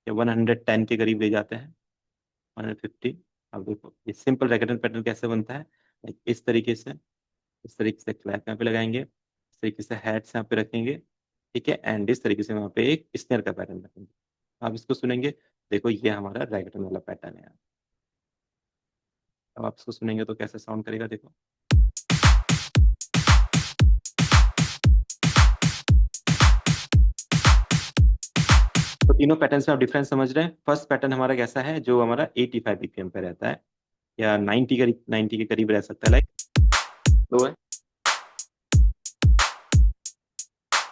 या 110 के करीब ले जाते हैं, 150। अब देखो ये सिंपल रैगेटन पैटर्न कैसे बनता है, इस तरीके से। इस तरीके से क्लैप यहाँ पे लगाएंगे, इस तरीके से हेड्स यहाँ पे रखेंगे। ठीक है, एंड इस तरीके से वहाँ पे एक स्नेयर का पैटर्न रखेंगे। आप इसको सुनेंगे, देखो ये हमारा रैगेटन वाला पैटर्न है। अब आप इसको सुनेंगे तो कैसे साउंड करेगा, देखो। तो तीनों पैटर्न्स में आप डिफरेंस समझ रहे हैं। फर्स्ट पैटर्न हमारा कैसा है, जो हमारा 85 बीपीएम पे रहता है या 90 के करीब रह सकता है, लाइक लो है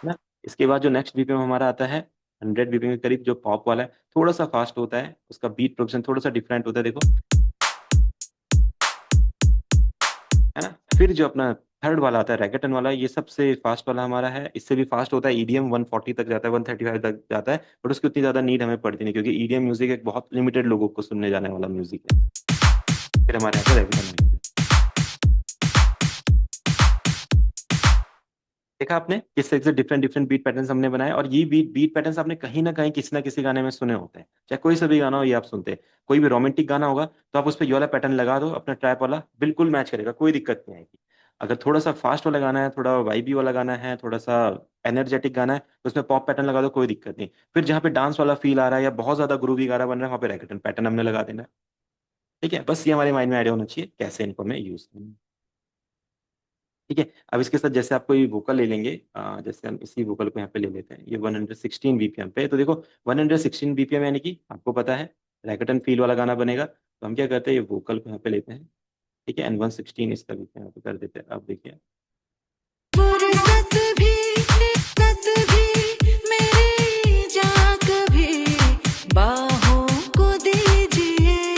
ना। इसके बाद जो नेक्स्ट बीपीएम हमारा आता है 100 बीपीएम के करीब, जो पॉप वाला है, थोड़ा सा फास्ट होता है, उसका बीट प्रोडक्शन थोड़ा सा डिफरेंट होता है, देखो है ना। फिर जो अपना थर्ड वाला आता है रैगेटन वाला, ये सबसे फास्ट वाला हमारा है। इससे भी फास्ट होता है, ईडीएम 140 तक जाता है, 135 तक जाता है, बट उसकी उतनी ज्यादा नीड हमें पड़ती नहीं, क्योंकि ईडीएम म्यूजिक एक बहुत लिमिटेड लोगों को सुनने जाने वाला म्यूजिक है। फिर हमारे यहाँ पे रैगेटन है। देखा आपने किस तरीके से डिफरेंट डिफरेंट बीट पैटर्न्स हमने बनाए, और ये बीट पैटर्न्स आपने कहीं ना कहीं किसी ना किसी गाने में सुने होते हैं, चाहे कोई सा भी गाना हो ये आप सुनते हैं। कोई भी रोमांटिक गाना होगा तो आप उस पर ये वाला पैटर्न लगा दो, अपना ट्रैप वाला, बिल्कुल मैच करेगा, कोई दिक्कत नहीं आएगी। अगर थोड़ा सा फास्ट वाला गाना है, थोड़ा वाइबी वाला गाना है, थोड़ा सा एनर्जेटिक गाना है, तो उसमें पॉप पैटर्न लगा दो, कोई दिक्कत नहीं। फिर जहाँ पे डांस वाला फील आ रहा है या बहुत ज्यादा ग्रूवी गाना बन रहा है, वहाँ पे रैगेटन पैटर्न हमने लगा देना है। ठीक है, बस ये हमारे माइंड में आइडिया होना चाहिए कैसे इनको हमें यूज करना है। ठीक है, अब इसके साथ जैसे आप कोई वोकल ले लेंगे, जैसे हम इसी वोकल को यहाँ पे ले लेते हैं, ये 116 बीपीएम पे। तो देखो 116 बीपीएम यानी कि आपको पता है रैगेटन फील वाला गाना बनेगा, तो हम क्या करते हैं, ये वोकल को यहाँ पे लेते हैं। ठीक है, एंड 116 इसका बीपीएम यहाँ पे कर देते हैं। अब देखिए फुर्सत भी मेरी जान कभी बाहों को दीजिए,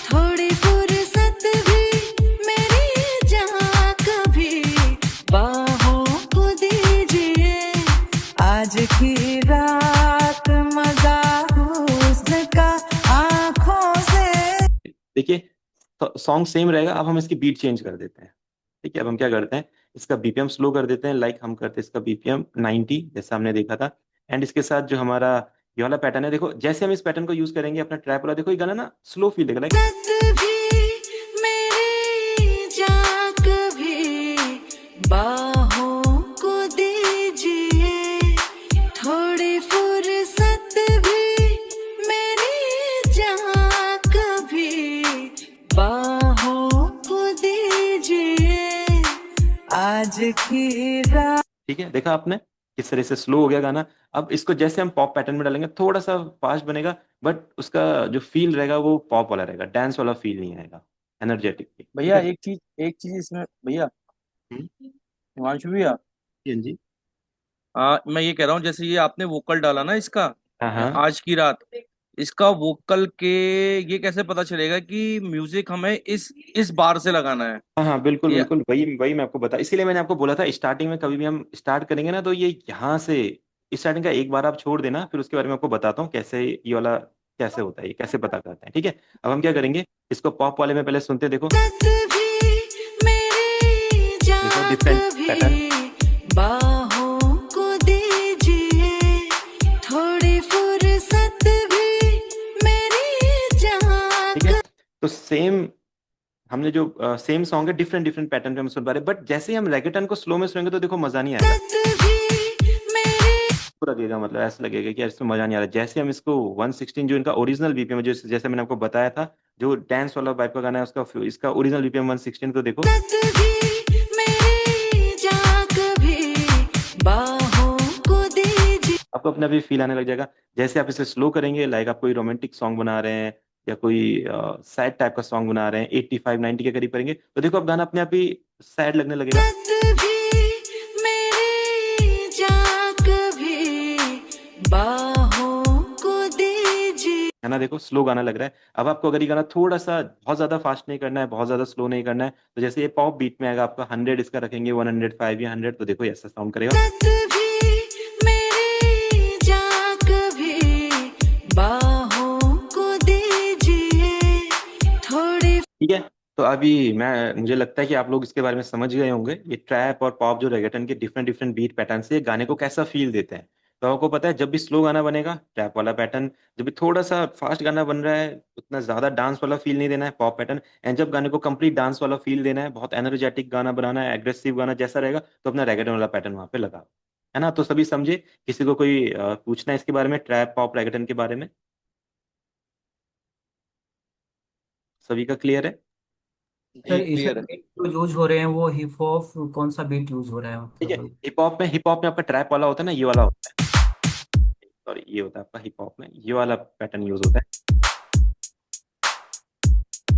थोड़ी फुर्सत भी मेरी जान कभी बाहों को दीजिए, आज की रात मजा हुस्न का आंखों से। देखिए सॉन्ग सेम रहेगा, अब हम इसकी बीट चेंज कर देते हैं। ठीक है, अब हम क्या करते हैं, इसका बीपीएम स्लो कर देते हैं, लाइक हम करते हैं इसका बीपीएम 90 जैसा हमने देखा था। एंड इसके साथ जो हमारा ये वाला पैटर्न है, देखो जैसे हम इस पैटर्न को यूज करेंगे अपना ट्रैप वाला, देखो ये गाना ना स्लो फील देगा, लाइक भी मेरी जान कभी बाहों को दीजिए, थोड़ी फुर्सत भी मेरी जान कभी बाहों को दीजिए, आज की रात। ठीक है, देखा आपने किस तरह से स्लो हो गया गाना। अब इसको जैसे हम पॉप पैटर्न में डालेंगे, थोड़ा सा फास्ट बनेगा, बट उसका जो फील रहेगा वो पॉप वाला रहेगा, डांस वाला फील नहीं आएगा, एनर्जेटिक। भैया एक चीज इसमें भैया, हिमांशु भैया, जी। मैं ये कह रहा हूँ, जैसे ये आपने वोकल डाला ना इसका, हाँ हाँ आज की रात, इसका वोकल के ये कैसे पता चलेगा कि म्यूजिक हमें इस बार से लगाना है? हाँ हाँ, बिल्कुल ये बिल्कुल, वही मैं आपको बता, इसीलिए मैंने आपको बोला था स्टार्टिंग में, कभी भी हम स्टार्ट करेंगे ना, तो ये यहाँ से स्टार्टिंग का एक बार आप छोड़ देना, फिर उसके बारे में आपको बताता हूँ कैसे ये वाला कैसे होता है, ये कैसे पता करते हैं। ठीक है, अब हम क्या करेंगे, इसको पॉप वाले में पहले सुनते हैं, देखो मेरी जान डिफरेंट पैटर्न। कभी बाहों को दीजिए, तो सेम हमने जो सेम सॉन्ग है, डिफरेंट डिफरेंट पैटर्न पे हम सुन पा रहे हैं, बट जैसे ही हम रैगेटन को स्लो में सुनेंगे तो देखो मजा नहीं आएगा, रात भी मेरे तो लगेगा मतलब ऐसा लगेगा कि यार इसमें मजा नहीं आ रहा। जैसे हम इसको 116 जो इनका ओरिजिनल बीपीएम है, जो जैसे मैंने आपको बताया था, जो डांस वाला वाइब का गाना है उसका इसका ओरिजिनल बीपीएम 116, तो देखो रात भी मेरे जा कभी बाहों को दीजिए आपको अपना भी फील आने लग जाएगा। जैसे आप इसे स्लो करेंगे, लाइक आप कोई रोमांटिक सॉन्ग बना रहे हैं या कोई सैड टाइप का सॉन्ग बना रहे हैं, 85-90 के करीब करेंगे तो देखो अब गाना अपने आप ही सैड लगने लगेगा, रात भी मेरे जा कभी बाहों को दीजिए है ना। देखो स्लो गाना लग रहा है। अब आपको अगर ये गाना थोड़ा सा बहुत ज्यादा फास्ट नहीं करना है, बहुत ज्यादा स्लो नहीं करना है, तो जैसे ये पॉप बीट में आएगा, आपका 100 इसका रखेंगे, 105 या 100, तो देखो ये ऐसा साउंड करेगा। रात भी मेरे जा कभी बाहों को दीजिए थोड़ी ठीक है, तो अभी मुझे लगता है कि आप लोग इसके बारे में समझ गए होंगे, ये ट्रैप और पॉप जो रेगेटन के डिफरेंट डिफरेंट बीट पैटर्न से गाने को कैसा फील देते हैं। तो आपको पता है जब भी स्लो गाना बनेगा ट्रैप वाला पैटर्न, जब भी थोड़ा सा फास्ट गाना बन रहा है उतना ज्यादा डांस वाला फील नहीं देना है, पॉप पैटर्न, एंड जब गाने को कंप्लीट डांस वाला फील देना है, बहुत एनर्जेटिक गाना बनाना है, एग्रेसिव गाना जैसा रहेगा, तो अपना रेगेटन वाला पैटर्न वहां पे लगा, है ना। तो सभी समझे? किसी को कोई पूछना है इसके बारे में, ट्रैप पॉप रेगेटन के बारे में? सभी का क्लियर है? सर जी इसमें क्लियर है। बीट जो यूज हो रहे हैं वो हिप हॉप, कौन सा बीट यूज हो रहा है ठीक है, मतलब? हिप हॉप में आपका ट्रैप वाला होता है ना, ये वाला होता है, सॉरी ये होता है आपका हिप हॉप में, ये वाला पैटर्न यूज होता है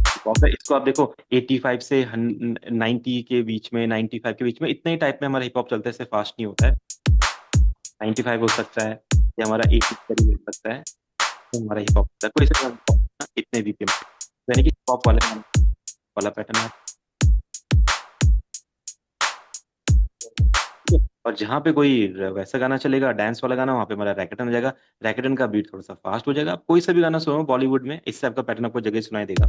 हिप हॉप में। इसको आप देखो 85 से 90 के बीच में, 95 के बीच में, इतने ही टाइप में हमारा हिप हॉप चलता है, इससे फास्ट नहीं होता है। 95 हो सकता है या हमारा 80 के करीब हो सकता है, तो हमारा हिप हॉप होता है, कोई सा hip hop ना, इतने बीपीएम, यानी कि हिप हॉप वाला पैटर्न है। और जहाँ पे कोई वैसा गाना चलेगा, डांस वाला गाना, वहाँ पे हमारा रैकेटन हो जाएगा, रैकेटन का बीट थोड़ा सा फास्ट हो जाएगा। आप कोई सा भी गाना सुनो बॉलीवुड में, इससे आपका पैटर्न आपको जगह सुनाई देगा।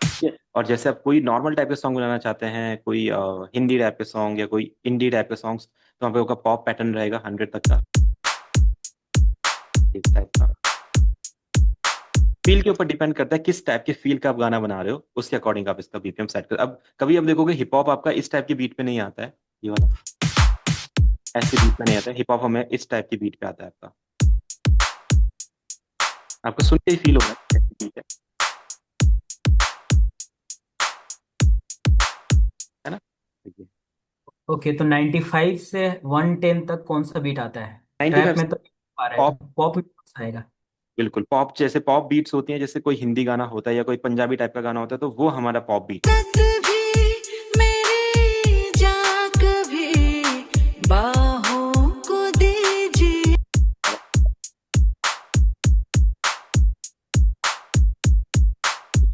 ठीक है? और जैसे आप कोई नॉर्मल टाइप के सॉन्ग बनाना चाहते हैं, कोई हिंदी रैप के सॉन्ग या कोई इंडी रैप के सॉन्ग्स, तो वहाँ पे आपका पॉप पैटर्न रहेगा 100 तक का, इस टाइप का। फील के ऊपर डिपेंड करता है किस टाइप के फील का आप गाना बना रहे हो, उसके अकॉर्डिंग आप इसका बीपीएम सेट कर। अब कभी आप देखोगे हिप हॉप आपका इस टाइप की बीट पे नहीं आता है, ये वाला ऐसे बीट पे नहीं आता है, हिप हॉप हमें इस टाइप की बीट पे आता है आपका, आपको सुन के ही फील होगा कि कैसी बीट है ना। देखिए ओके, तो 95 से 110 तक कौन सा बीट आता है? 95 ट्रैप में से तो आ रहा पॉप, है, पॉप में कौन सा आएगा? बिल्कुल पॉप, जैसे पॉप बीट्स होती हैं, जैसे कोई हिंदी गाना होता है या कोई पंजाबी टाइप का गाना होता है, तो वो हमारा पॉप बीट है। रात भी मेरे जा कभी बाहों को दीजिए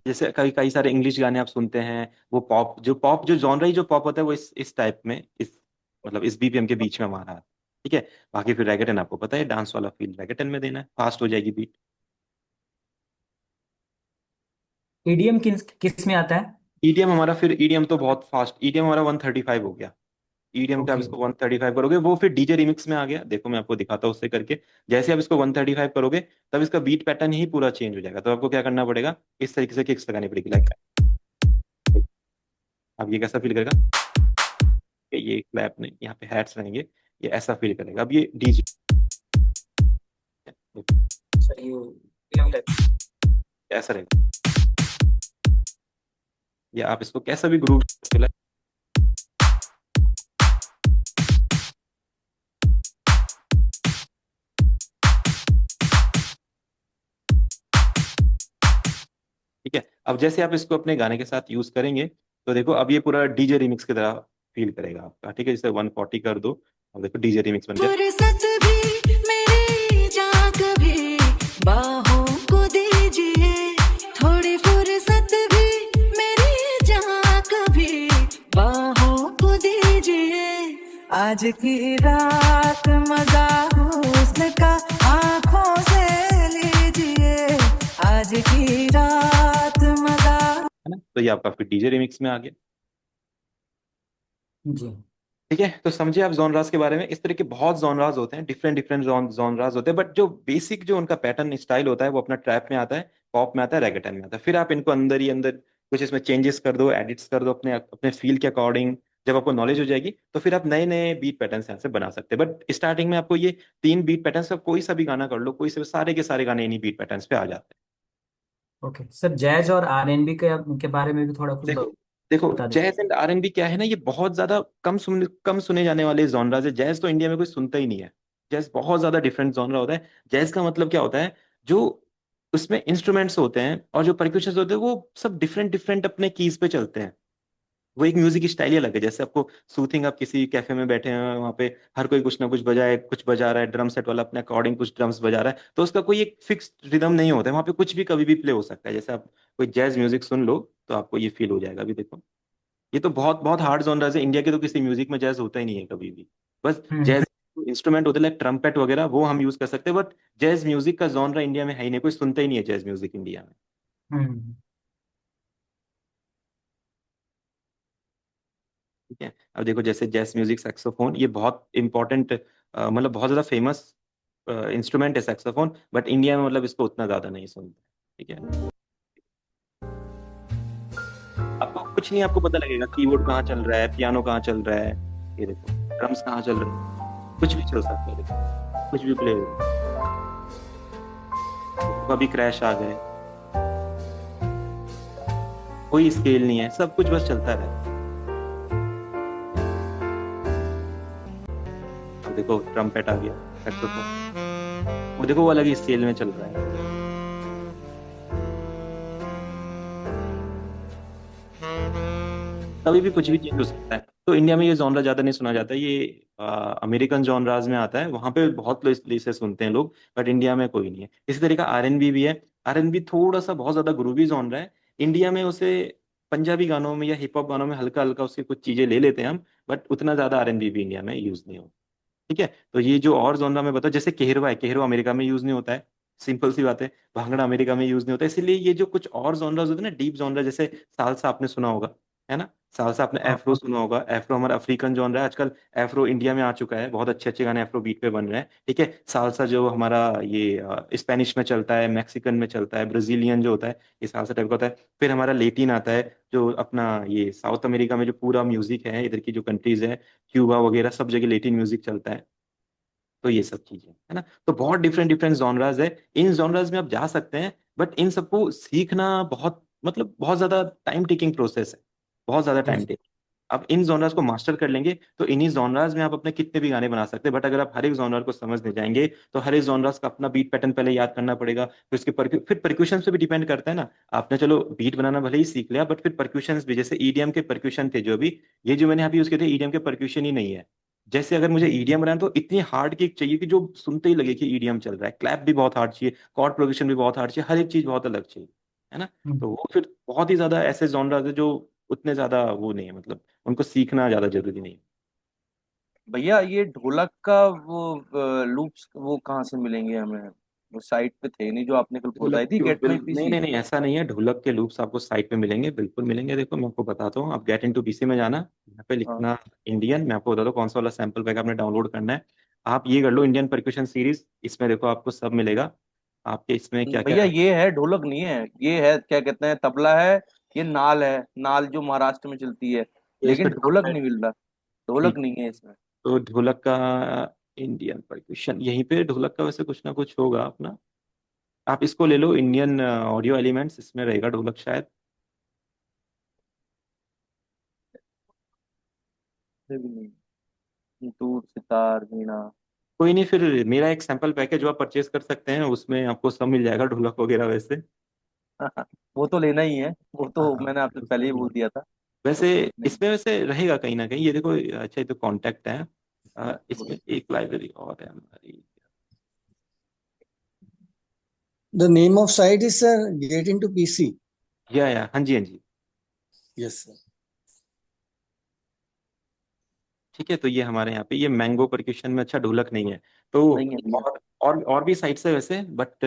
जैसे कई कई सारे इंग्लिश गाने आप सुनते हैं, वो पॉप जो जॉनर ही जो पॉप होता है वो इस टाइप में, इस मतलब इस बीपीएम के बीच में हमारा है। ठीक है, बाकी फिर रैगेटन आपको पता है डांस वाला फील रैगेटन में देना है, फास्ट हो जाएगी बीट। ईडीएम किस किस में आता है? ईडीएम हमारा, फिर ईडीएम तो बहुत फास्ट, ईडीएम हमारा 135 हो गया। ईडीएम के आप ओके। इसको 135 करोगे, वो फिर डीजे रिमिक्स में आ गया। देखो मैं आपको दिखाता हूँ उससे करके। जैसे आप इसको 135 करोगे तब इसका बीट पैटर्न ही पूरा चेंज हो जाएगा। तो आपको क्या करना पड़ेगा, इस तरीके से किक्स लगानी पड़ेगी, लाइक अब ये कैसा फील करेगा, ये क्लैप नहीं, यहाँ पे हैट्स रहेंगे, ये ऐसा फील करेगा। अब ये डीजे सही हो, EDM टाइप। ऐसा रहेगा, या आप इसको कैसा भी ग्रूव, ठीक है। अब जैसे आप इसको अपने गाने के साथ यूज करेंगे तो देखो अब ये पूरा डीजे रिमिक्स की तरह फील करेगा आपका। ठीक है, जैसे 140 कर दो, अब देखो डीजे रिमिक्स बन गया। फुर्सत भी मेरी जा कभी बाहों को दीजिए थोड़ी फुर्सत भी मेरी जा कभी बाहों को दीजिए आज की रात मजा हुस्न का आंखों से लीजिए आज की रात मजा है ना, तो ये आपका फिर डीजे रिमिक्स में आ गया। जी। ठीक है, तो समझिए आप जॉनरास के बारे में। इस तरह के बहुत जॉनरास होते हैं, डिफरेंट डिफरेंट जॉनरास होते हैं, बट जो बेसिक जो उनका पैटर्न स्टाइल होता है वो अपना ट्रैप में आता है, पॉप में आता है, रेगेटन में आता है। फिर आप इनको अंदर ही अंदर कुछ इसमें चेंजेस कर दो, एडिट्स कर दो अपने अपने फील के अकॉर्डिंग। जब आपको नॉलेज हो जाएगी तो फिर आप नए नए बीट पैटर्न्स यहाँ से बना सकते हैं। बट स्टार्टिंग में आपको ये 3 बीट पैटर्न्स, आप कोई सा भी गाना कर लो, कोई से सारे के सारे गाने इन्हीं बीट पैटर्न्स पे आ जाते हैं। ओके सर, जैज और आरएनबी के बारे में भी थोड़ा कुछ देखो देखो, बता दें। जैज एंड आरएनबी क्या है ना, ये बहुत ज्यादा कम सुने जाने वाले जॉनराज है। जैज तो इंडिया में कोई सुनता ही नहीं है। जैज बहुत ज्यादा डिफरेंट जॉनरा होता है। जैज का मतलब क्या होता है, जो उसमें इंस्ट्रूमेंट्स होते हैं और जो परक्यूशंस होते हैं वो सब डिफरेंट डिफरेंट अपने कीज पे चलते हैं। वो एक म्यूजिक स्टाइल ही अलग है। जैसे आपको सूथिंग, आप किसी कैफे में बैठे हैं, वहाँ पे हर कोई कुछ ना कुछ बजाए, कुछ बजा रहा है, ड्रम सेट वाला अपने अकॉर्डिंग कुछ ड्रम्स बजा रहा है, तो उसका कोई एक फिक्स्ड रिदम नहीं होता है। वहाँ पे कुछ भी कभी भी प्ले हो सकता है। जैसे आप कोई जैज म्यूजिक सुन लो तो आपको ये फील हो जाएगा। अभी देखो, ये तो बहुत बहुत हार्ड जॉनरास है। इंडिया के तो किसी म्यूजिक में जैज होता ही नहीं है कभी भी। बस हम्म। जैज इंस्ट्रूमेंट होते हैं, लाइक ट्रम्पेट वगैरह, वो हम यूज कर सकते हैं, बट जैज म्यूजिक का जॉनरा इंडिया में है ही नहीं। कोई सुनता ही नहीं है जैज म्यूजिक इंडिया में। हम्म। ठीक है, अब देखो जैसे जैज म्यूजिक, सैक्सोफोन, ये बहुत इंपॉर्टेंट, मतलब बहुत ज्यादा फेमस इंस्ट्रूमेंट है सैक्सोफोन, बट इंडिया में मतलब इसको उतना ज्यादा नहीं सुनते। ठीक है, आपको कुछ नहीं, आपको पता लगेगा कीबोर्ड कहाँ चल रहा है, पियानो कहाँ चल रहा है, ये देखो ड्रम्स कहाँ चल रहे हैं, कुछ भी चल सकता है। देखो कुछ भी प्ले हो, कभी क्रैश आ गए, कोई स्केल नहीं है, सब कुछ बस चलता रहता है। अब देखो ट्रम्पेट आ गया, सैक्सोफोन, और देखो वो अलग ही स्केल में चल रहा है। कभी भी कुछ भी चेंज हो सकता है। तो इंडिया में ये जॉनरा ज्यादा नहीं सुना जाता है। ये अमेरिकन जॉनराज में आता है, वहां पे बहुत लोग इसे सुनते हैं लोग, बट इंडिया में कोई नहीं है। इसी तरह का आरएनबी भी है। आरएनबी थोड़ा सा बहुत ज्यादा ग्रूवी जॉनरा है। इंडिया में उसे पंजाबी गानों में या हिप हॉप गानों में हल्का हल्का उसकी कुछ चीजें ले लेते हैं हम, बट उतना ज्यादा आरएनबी भी इंडिया में यूज नहीं होता। ठीक है, तो ये जो और जॉनरा में बताओ, जैसे केहरवा है, केहरवा अमेरिका में यूज नहीं होता है, सिंपल सी बात है। भांगड़ा अमेरिका में यूज नहीं होता है। इसीलिए ये जो कुछ और जॉनरास होते हैं ना, डीप जॉनरा, जैसे सालसा आपने सुना होगा, है ना, सालसा। आपने हाँ। एफ्रो सुना होगा, एफ्रो हमारा अफ्रीकन जॉनरा है। आजकल एफ्रो इंडिया में आ चुका है, बहुत अच्छे अच्छे गाने एफ्रो बीट पे बन रहे हैं। ठीक है, सालसा जो हमारा ये स्पेनिश में चलता है, मैक्सिकन में चलता है, ब्राजीलियन जो होता है, ये सालसा टाइप का होता है। फिर हमारा लेटिन आता है, जो अपना ये साउथ अमेरिका में जो पूरा म्यूजिक है, इधर की जो कंट्रीज है, क्यूबा वगैरह, सब जगह लेटिन म्यूजिक चलता है। तो ये सब चीजें है ना। तो बहुत डिफरेंट डिफरेंट जॉनराज है। इन जॉनराज में आप जा सकते हैं, बट इन सबको सीखना बहुत, मतलब बहुत ज्यादा टाइम टेकिंग प्रोसेस है, बहुत ज्यादा जी टाइम जी। टेकिंग। आप इन जॉनराज को मास्टर कर लेंगे तो इन्हीं जॉनराज में आप अपने कितने भी गाने बना सकते हैं। बट अगर आप हर एक जॉनर को समझने जाएंगे तो हर एक जॉनराज का अपना बीट पैटर्न पहले याद करना पड़ेगा, फिर उसके फिर परक्यूशन पे भी डिपेंड करता है ना। आपने चलो बीट बनाना भले ही सीख लिया, बट फिर परक्यूशन भी, जैसे ईडीएम के परक्यूशन थे जो अभी, ये जो मैंने यहाँ पे यूज किए थे, ईडीएम के परक्यूशन ही नहीं है। जैसे अगर मुझे ईडीएम बनाना तो इतनी हार्ड किक चाहिए कि जो सुनते ही लगे कि ईडीएम चल रहा है। क्लैप भी बहुत हार्ड चाहिए, कॉर्ड प्रोग्रेशन भी बहुत हार्ड चाहिए, हर एक चीज बहुत अलग चाहिए, है ना। हम्म। तो वो फिर बहुत ही ज्यादा ऐसे जॉनराज है जो उतने ज्यादा वो नहीं है, मतलब उनको सीखना ज्यादा जरूरी नहीं है। भैया ये ढोलक का वो लूप्स वो कहाँ से मिलेंगे हमें? वो साइट पे थे नहीं जो आपने कल ढोलक बताई थी, के गेट माई नहीं पीसी। नहीं नहीं, ऐसा नहीं है। ढोलक के लूप्स आपको साइट पे मिलेंगे, बिल्कुल मिलेंगे। देखो मैं आपको बताता हूँ, आप गेट इनटू पीसी में जाना, यहाँ पे हाँ। लिखना इंडियन। मैं आपको बताता हूँ कौन सा वाला सैंपल पैक आपने डाउनलोड करना है। आप ये कर लो इंडियन परक्यूशन सीरीज, इसमें देखो आपको सब मिलेगा। आपके इसमें क्या भैया क्या। ये है, ढोलक नहीं है, ये है क्या कहते हैं, तबला है, ये नाल है, नाल जो महाराष्ट्र में चलती है, ये इस पे लेकिन ढोलक नहीं मिल रहा। ढोलक ठीक, नहीं है इसमें। तो ढोलक का इंडियन परक्यूशन यहीं पे, ढोलक का वैसे कुछ ना कुछ होगा अपना। आप इसको ले लो, इंडियन ऑडियो एलिमेंट्स, इसमें रहेगा ढोलक शायद। ये भी नहीं। तूर सितार वीणा। कोई नहीं, फिर मेरा एक सैंपल पैक है जो आप परचेज कर सकते हैं, उसमें आपको सब मिल जाएगा, ढोलक वगैरह वैसे। वो तो लेना ही है, वो तो हाँ, मैंने आपसे पहले उसमें ही मिल बोल दिया था। वैसे। तो नहीं। इसमें वैसे रहेगा कहीं ना कहीं, ये देखो। अच्छा, ये तो कॉन्टैक्ट है। इसमें एक लाइब्रेरी और है हमारी। The name of site is Get into PC. या हाँ जी, हाँ जी। Yes, sir. ठीक है, तो ये हमारे यहाँ पे ये मैंगो परक्यूशन में अच्छा ढोलक नहीं है। तो नहीं है भैया। और भी साइट्स है वैसे, बट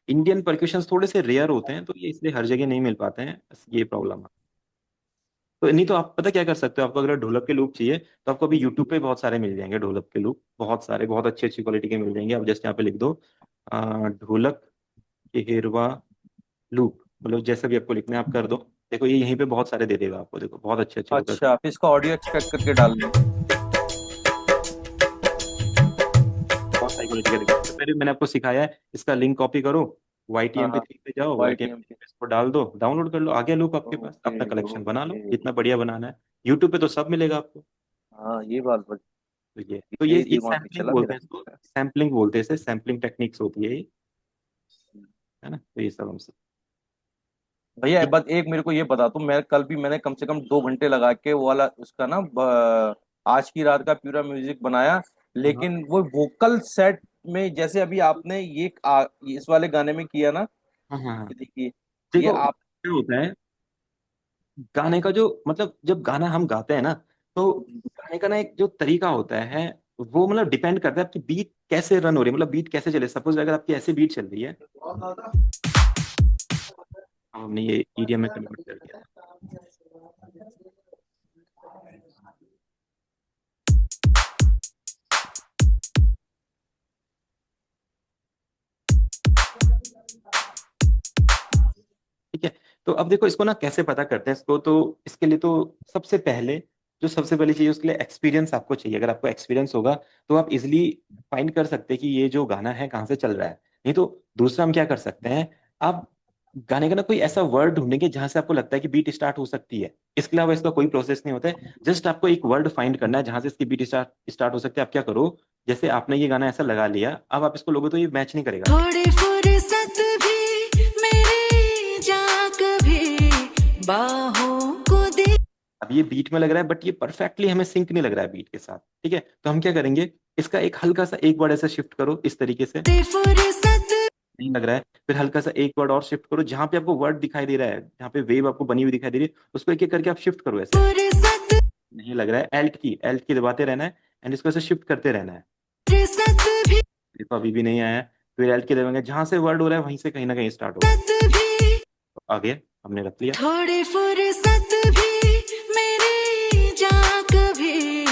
इंडियन परक्यूशन थोड़े से रेयर होते हैं, तो ये इसलिए हर जगह नहीं मिल पाते हैं, बस ये प्रॉब्लम है। तो नहीं तो आप पता क्या कर सकते हो, आपको अगर ढोलक के लूप चाहिए तो आपको अभी यूट्यूब पे बहुत सारे मिल जाएंगे ढोलक के लूप, बहुत सारे बहुत अच्छी अच्छी क्वालिटी के मिल जाएंगे। आप जस्ट यहाँ पे लिख दो ढोलक के हेरवा लूप, मतलब जैसा भी आपको लिखना है आप कर दो। देखो ये यहीं पे बहुत सारे दे देगा आपको, देखो बहुत अच्छे अच्छे लोग। अच्छा, फिर इसका ऑडियो एक्सट्रैक्ट करके डाल दूं? बहुत सारी क्वालिटी का देखो, तो मैंने आपको सिखाया है, इसका लिंक कॉपी करो, वाई टी हाँ एम पी हाँ, थ्री पे जाओ, Y Y T T M M P पे। थ्री इसको डाल दो, डाउनलोड कर लो, आ गया लूप आपके पास, ओके अपना कलेक्शन बना लो, ओके। जितना बढ़िया बनाना है। यूट्यूब पे तो सब मिलेगा आपको। हाँ, ये बात बड़ी, तो ये दिमाग में सैम्पलिंग चला बोलते मेरा। हैं इसको, सैम्पलिंग बोलते हैं इसे, सैम्पलिंग टेक्निक्स होती है ये, है ना। तो ये सब हम सब भैया एक ठीक। बात, एक मेरे को ये बता तू, मैं कल भी मैंने कम से कम 2 घंटे लगा के वो वाला उसका ना आज की रात का पूरा म्यूजिक बनाया, हाँ लेकिन वो वोकल सेट में जैसे अभी आपने इस वाले गाने में किया ना, हाँ हाँ हाँ। ये देखिए, ये देखो आप। क्या होता है, गाने का जो मतलब जब गाना हम गाते हैं ना, तो गाने का ना एक जो तरीका होता है, वो मतलब डिपेंड करता है आपकी बीट कैसे रन हो रही है, मतलब बीट कैसे चले। सपोज अगर आपकी ऐसे बीट चल रही है, हमने ये ईडीएम में कन्वर्ट कर दिया। ठीक है, तो अब देखो इसको ना कैसे पता करते हैं इसको, तो इसके लिए तो सबसे पहले जो सबसे पहली चीज उसके लिए एक्सपीरियंस आपको चाहिए। अगर आपको एक्सपीरियंस होगा तो आप इजिली फाइंड कर सकते हैं कि ये जो गाना है कहाँ से चल रहा है। नहीं तो दूसरा हम क्या कर सकते हैं, आप गाने का ना कोई ऐसा वर्ड ढूंढेंगे जहां से आपको लगता है कि बीट स्टार्ट हो सकती है। इसके अलावा इसका कोई प्रोसेस नहीं होता है, जस्ट आपको एक वर्ड फाइंड करना है जहां से इसकी बीट स्टार्ट स्टार्ट हो सकती है। आप क्या करो, जैसे आपने ये गाना ऐसा लगा लिया, अब आप इसको लोगो तो ये मैच नहीं करेगा। थोड़ी फुर्सत भी मेरी जा कभी बाहों को दे अब ये बीट में लग रहा है बट ये परफेक्टली हमें सिंक नहीं लग रहा है बीट के साथ। ठीक है, तो हम क्या करेंगे, इसका एक हल्का सा एक वर्ड ऐसे शिफ्ट करो इस तरीके से, फुर्सत नहीं लग रहा है, फिर हल्का सा एक वर्ड और शिफ्ट करो, जहां पे आपको वर्ड दिखाई दे रहा है, जहां पे वेव आपको बनी हुई दिखाई दे रही है, उसको एक एक करके आप शिफ्ट करो ऐसे। फुर्सत नहीं लग रहा है, एल्ट की दबाते रहना है एंड इसको ऐसे शिफ्ट करते रहना है। फुर्सत भी देखो अभी भी नहीं आया है, फिर एल्ट की दबाएंगे, जहां से वर्ड हो रहा है वहीं से कहीं ना कहीं स्टार्ट होगा। भी तो आगे हमने रख लिया। थोड़ी फुर्सत भी मेरी जा कभी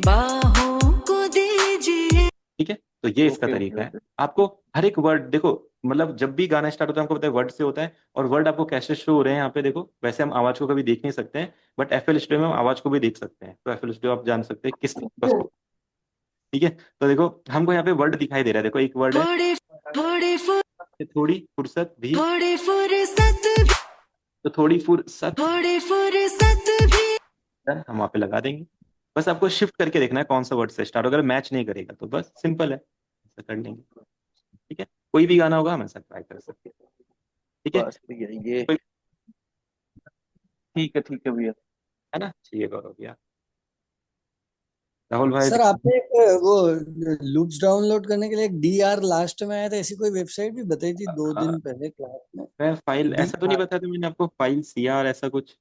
बाहों को दीजिए। ठीक है, तो ये इसका ओके तरीका ओके है। ओके। आपको हर एक वर्ड देखो, मतलब जब भी गाना स्टार्ट होता है हमको पता है वर्ड से होता है, और वर्ड आपको कैसे शो हो रहे हैं यहाँ पे देखो। वैसे हम आवाज को कभी देख नहीं सकते हैं, बट एफएल स्टूडियो में हम आवाज को भी देख सकते हैं, तो एफएल स्टूडियो आप जान सकते हैं किस बस। ठीक है, तो देखो हमको यहाँ पे वर्ड दिखाई दे रहा है, देखो एक वर्ड है, थोड़ी थोड़ी फुर थोड़ी फुर्सत भी, थोड़ी फुर्सत भी तो थोड़ी फुर्सत थोड़ी फुर्सत भी हम वहाँ पे लगा देंगे। बस आपको शिफ्ट करके देखना है कौन सा वर्ड से स्टार्ट, अगर मैच नहीं करेगा तो बस सिंपल है, ऐसा कर लेंगे। ठीक है, कोई भी गाना होगा हम ऐसा ट्राई कर सकते हैं। ठीक है, बस भैया ये कोई, ठीक है भैया। है ना, चाहिए गौरव भैया। राहुल भाई सर आपने एक वो लूप्स डाउनलोड करने के लिए एक डीआर लास्ट में आया था, ऐसी कोई वेबसाइट भी बताई थी 2 दिन पहले क्लास में। मैं फाइल डी ऐसा तो नहीं आर, बताया था मैंने आपको, फाइल सीआर ऐसा कुछ,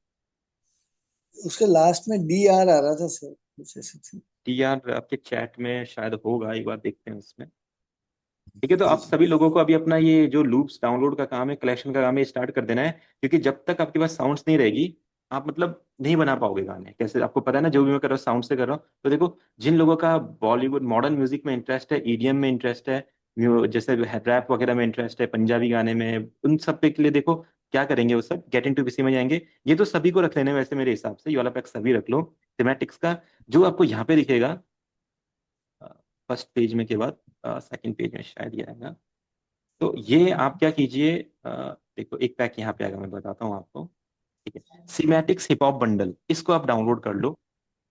उसके लास्ट में डीआर आ रहा था सर, कुछ ऐसी थी। टीआर आपके चैट में शायद होगा, एक बार देखते हैं उसमें। ठीक है, तो आप सभी लोगों को अभी अपना ये जो लूप्स डाउनलोड का काम है, कलेक्शन का काम है, स्टार्ट कर देना है, क्योंकि जब तक आपके पास साउंड्स नहीं रहेगी आप मतलब नहीं बना पाओगे गाने। कैसे आपको पता है ना, जो भी मैं कर रहा हूँ साउंड से कर रहा हूँ। तो देखो जिन लोगों का बॉलीवुड मॉडर्न म्यूजिक में इंटरेस्ट है, ईडीएम में इंटरेस्ट है, जैसे रैप वगैरह में इंटरेस्ट है, पंजाबी गाने में, उन सब के लिए देखो क्या करेंगे, वो सब गेट इनटू पीसी में जाएंगे। ये तो सभी को रख लेने वैसे मेरे हिसाब से, ये वाला पैक सभी रख लो। थीमेटिक्स का जो आपको यहाँ पे दिखेगा फर्स्ट पेज में के बाद सेकंड पेज में शायद ये आएगा। तो ये आप क्या कीजिए, देखो एक पैक यहाँ पे आएगा, मैं बताता हूँ आपको। ठीक है, सीमैटिक्स हिप हॉप बंडल, इसको आप डाउनलोड कर लो।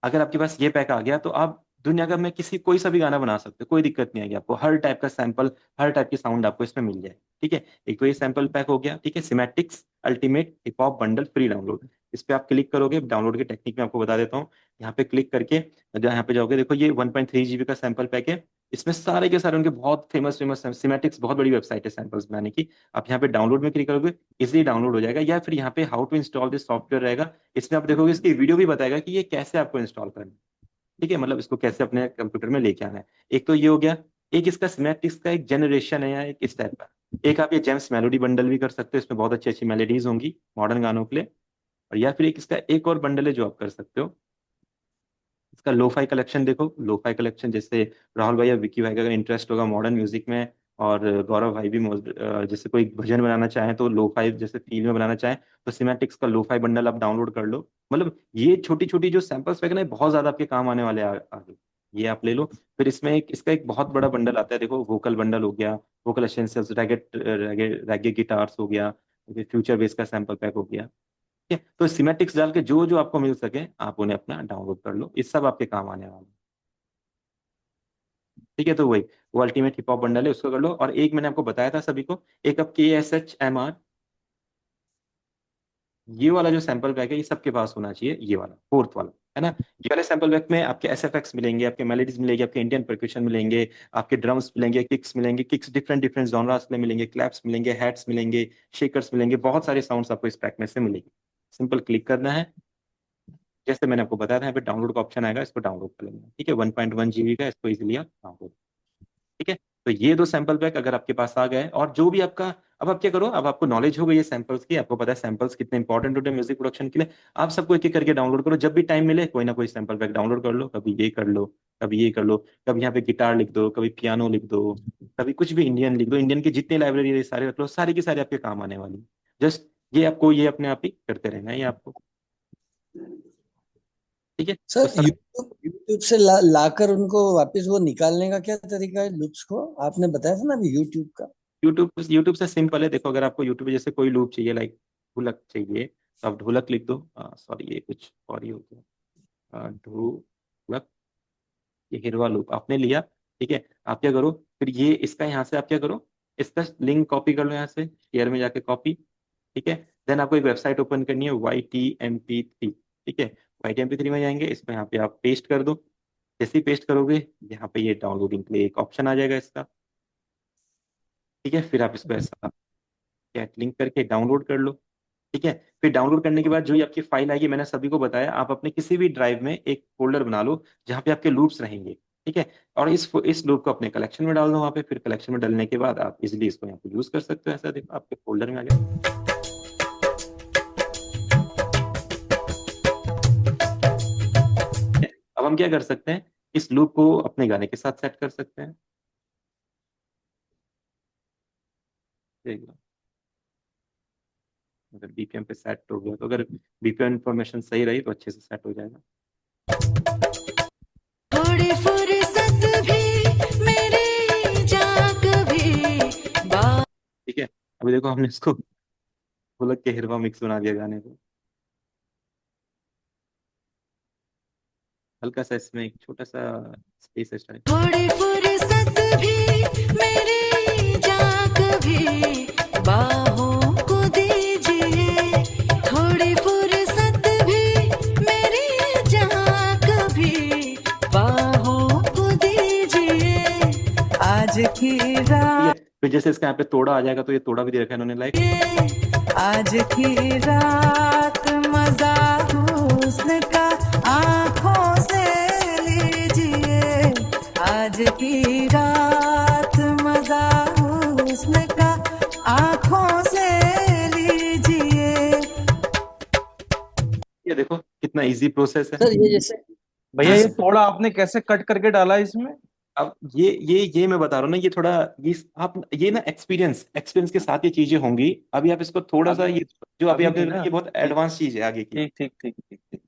अगर आपके पास ये पैक आ गया तो आप दुनिया का में किसी कोई सा भी गाना बना सकते हो, कोई दिक्कत नहीं आएगी आपको। हर टाइप का सैंपल, हर टाइप की साउंड आपको इसमें मिल जाए। ठीक है, एक तो ये सैंपल पैक हो गया। ठीक है, सिमेटिक्स ultimate hip hop bundle free download, इस पे आप क्लिक करोगे। डाउनलोड की टेक्निक में आपको बता देता हूँ। यहाँ पे क्लिक करके जब यहाँ पे जाओगे, देखो ये 1.3 जीबी का सैंपल पैक है। इसमें सारे के सारे उनके बहुत फेमस फेमस सिमेटिक्स, बहुत बड़ी वेबसाइट है सैंपल्स बनाने की। आप यहाँ पे डाउनलोड में क्लिक करोगे, इजिली डाउनलोड हो जाएगा। या फिर यहाँ पे how to install this software रहेगा, इसमें आप देखोगे इसकी वीडियो भी बताएगा कि ये कैसे आपको इंस्टॉल करना है। ठीक है, मतलब इसको कैसे अपने कंप्यूटर में लेके आना है। एक तो ये हो गया, एक इसका सिमेटिक्स का एक जनरेशन है या एक इस टाइप का। एक आप ये जेम्स मेलोडी बंडल भी कर सकते हो, इसमें बहुत अच्छी अच्छी मेलोडीज होंगी मॉडर्न गानों के लिए। और या फिर एक इसका एक और बंडल है जो आप कर सकते हो, इसका लोफाई कलेक्शन देखो। लोफाई कलेक्शन जैसे राहुल भाई या विकी भाई का अगर इंटरेस्ट होगा मॉडर्न म्यूजिक में, और गौरव भाई भी जैसे कोई भजन बनाना चाहें तो लोफाई जैसे फील में बनाना चाहें, तो सिमेटिक्स का लोफाई बंडल आप डाउनलोड कर लो। मतलब ये छोटी छोटी जो सैंपल्स वगैरह हैं, बहुत ज्यादा आपके काम आने वाले हैं आगे। ये आप ले लो। फिर इसमें एक इसका एक बहुत बड़ा बंडल आता है, देखो वोकल बंडल हो गया, वोकल एसेंशियल्स, रैगे गिटार्स हो गया, फ्यूचर बेस का सैंपल पैक हो गया। ठीक है, तो सिमेटिक्स डाल के जो जो आपको मिल सके आप उन्हें अपना डाउनलोड कर लो, ये सब आपके काम आने वाले हैं। ठीक है, तो वही वो अल्टीमेट हिप हॉप बंडल है, उसको कर लो। और एक मैंने आपको बताया था सभी को, एक अब KSHMR, ये वाला जो सैंपल पैक है ये सबके पास होना चाहिए, ये वाला फोर्थ वाला, है ना। ये वाले सैंपल पैक में आपके SFX मिलेंगे, आपके मेलोडीज मिलेंगे, आपके इंडियन परक्यूशन मिलेंगे, आपके ड्रम्स मिलेंगे, किक्स मिलेंगे, किक्स डिफरेंट डिफरेंट जॉनरास में मिलेंगे, क्लैप्स मिलेंगे, हैट्स मिलेंगे, शेकर्स मिलेंगे, बहुत सारे साउंड्स आपको इस पैक में से मिलेंगे। सिंपल क्लिक करना है, जैसे मैंने आपको बताया था, यहाँ पे डाउनलोड का ऑप्शन आएगा, इसको डाउनलोड कर लेना। ठीक है, 1.1 GB का, इसको इजिली आप डाउनलोड। ठीक है, तो ये दो सैंपल पैक अगर आपके पास आ गए, और जो भी आपका, अब आप क्या करो, अब आपको नॉलेज हो गई है सैंपल्स की, आपको पता है सैंपल्स कितने इंपॉर्टेंट होते हैं म्यूजिक प्रोडक्शन के लिए, आप सबको एक एक करके डाउनलोड करो। जब भी टाइम मिले कोई ना कोई सैंपल पैक डाउनलोड कर लो, कभी ये कर लो, कभी ये कर लो, कभी यहाँ पे गिटार लिख दो, कभी पियानो लिख दो, कभी कुछ भी इंडियन लिख दो, इंडियन की जितनी लाइब्रेरी है सारे रख लो, सारी की सारी आपके काम आने वाली। जस्ट ये आपको ये अपने आप ही करते रहना है ये आपको। ठीक है, तो सर सब यूट्यूब से लाकर उनको वापस वो निकालने का क्या तरीका है लूप्स को? आपने बताया था ना अभी यूट्यूब का। यूट्यूब से सिंपल है। देखो, अगर आपको यूट्यूब पे जैसे कोई लूप चाहिए, लाइक ढोलक चाहिए, तो आप ढोलक लिख दो। सॉरी, ये कुछ और ही हो गया। ढोलक, ये हिरवा लूप आपने लिया। ठीक है, आप क्या करो, फिर ये इसका यहाँ से आप क्या करो, इसका लिंक कॉपी कर लो, यहाँ से शेयर में जाके कॉपी। ठीक है, देन आपको एक वेबसाइट ओपन करनी है, YTMP3। ठीक है, YTMP3 में जाएंगे, इसमें यहाँ पे आप पेस्ट कर दो। जैसे ही पेस्ट करोगे, यहाँ पे ये डाउनलोडिंग के लिए एक ऑप्शन आ जाएगा इसका। ठीक है, फिर आप इसको ऐसा कैट लिंक करके डाउनलोड कर लो। ठीक है, फिर डाउनलोड करने के बाद जो ये आपकी फाइल आएगी, मैंने सभी को बताया, आप अपने किसी भी ड्राइव में एक फोल्डर बना लो जहाँ पे आपके लूप्स रहेंगे। ठीक है, और इस लूप को अपने कलेक्शन में डाल दो वहाँ पे। फिर कलेक्शन में डालने के बाद आप इजिली इसको यहाँ पे यूज कर सकते हो। ऐसा देखो आपके फोल्डर में आ गया। अब हम क्या कर सकते हैं, इस लूप को अपने गाने के साथ सेट कर सकते हैं। देख लो, अगर BPM पे सेट हो गया, तो अगर BPM इंफॉर्मेशन सही रही तो अच्छे से सेट हो जाएगा। थोड़ी फुर्सत भी मेरी जा कभी बा ठीक है, अभी देखो हमने इसको ढोलक के हिरवा मिक्स बना दिया गाने को। हल्का सा इसमें एक छोटा सा स्पेस है। थोड़ी फुर्सत भी मेरी जा कभी बाहों को दीजिए थोड़ी फुर्सत भी मेरी जा कभी बाहों को दीजिए आज की ठीक रात है, फिर जैसे इसका यहाँ पे तोड़ा आ जाएगा, तो ये तोड़ा भी दे रखा है इन्होंने, लाइक आज की रात मजा हुस्न का आंखों से लीजिए आज की रात मजा हुस्न का आंखों से लीजिए। ये देखो कितना इजी प्रोसेस है। सर ये जैसे भैया ये थोड़ा आपने कैसे कट करके डाला इसमें? अब ये मैं बता रहा हूँ ना, ये थोड़ा ये आप ये ना एक्सपीरियंस के साथ ये चीजें होंगी। अभी आप इसको थोड़ा सा, ये जो अभी अभी आपने नहीं ना। ये बहुत एडवांस चीज है आगे की, ठीक ठीक ठीक ठीक ठीक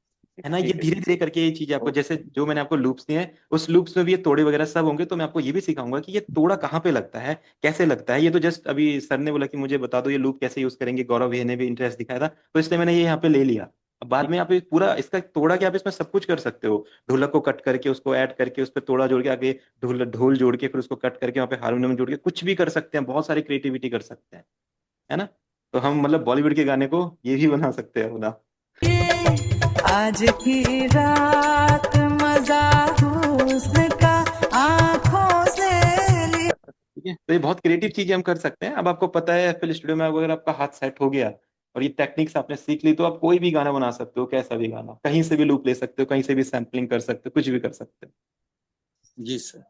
है ना। ये ठीक है। धीरे धीरे करके ये चीज आपको, जैसे जो मैंने आपको लूप्स दिए हैं, उस लूप्स में भी ये तोड़े वगैरह सब होंगे। तो मैं आपको ये भी सिखाऊंगा कि ये तोड़ा कहाँ पे लगता है, कैसे लगता है। ये तो जस्ट अभी सर ने बोला कि मुझे बता दो ये लूप कैसे यूज करेंगे, गौरव भैया ने भी इंटरेस्ट दिखाया था, तो इसलिए मैंने ये यहाँ पे ले लिया। अब बाद में आप ये पूरा इसका तोड़ा के आप इसमें सब कुछ कर सकते हो। ढोलक को कट करके उसको ऐड करके उस पर तोड़ा जोड़ के, आगे ढोल ढोल जोड़ के, फिर उसको कट करके वहाँ पे हारमोनियम जोड़ के कुछ भी कर सकते हैं। बहुत सारी क्रिएटिविटी कर सकते हैं, है ना। तो हम मतलब बॉलीवुड के गाने को ये भी बना सकते हैं अपना। आज की रात मजा हुस्न का आंखों से ली ठीक है, तो ये बहुत क्रिएटिव चीजें हम कर सकते हैं। अब आपको पता है FL स्टूडियो में अगर आपका हाथ सेट हो गया और ये टेक्निक्स आपने सीख ली, तो आप कोई भी गाना बना सकते हो, कैसा भी गाना, कहीं से भी लूप ले सकते हो, कहीं से भी सैम्पलिंग कर सकते हो, कुछ भी कर सकते हो। जी सर।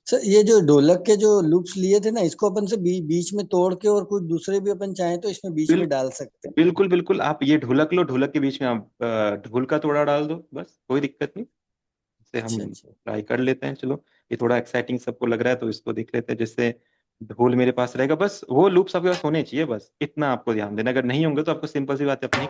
सर ये जो ढोलक के जो लूप्स लिए थे ना, इसको अपन से बीच में तोड़ के और कुछ दूसरे भी अपन चाहें तो इसमें बीच बिल, में डाल सकते हैं। बिल्कुल बिल्कुल, आप ये ढोलक लो, ढोलक के बीच में आप ढोल का तोड़ा डाल दो, बस कोई दिक्कत नहीं। इसे हम अच्छा अच्छा। ट्राई कर लेते हैं, चलो। ये थोड़ा एक्साइटिंग सबको लग रहा है तो इसको देख लेते हैं। जैसे ढोल मेरे पास रहेगा, बस वो लूप्स आपके पास होने चाहिए, बस इतना आपको ध्यान देना। अगर नहीं होंगे तो आपको सिंपल सी बात है अपनी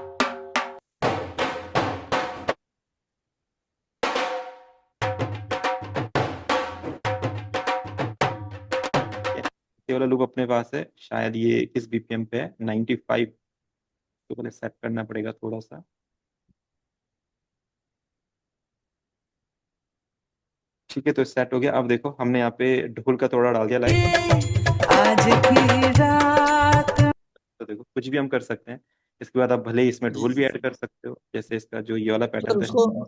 ये वाला लूप अपने पास है। शायद ये किस बीपीएम पे है, 95। तो पहले सेट करना पड़ेगा थोड़ा सा। ठीक है, तो सेट हो गया। अब देखो हमने यहाँ पे ढोल का तोड़ा डाल दिया लाइट। आज की रात तो देखो कुछ भी हम कर सकते हैं। इसके बाद आप भले ही इसमें जी ढोल भी ऐड कर सकते हो, जैसे इसका जो ये वाला सर, पैटर्न था। उसको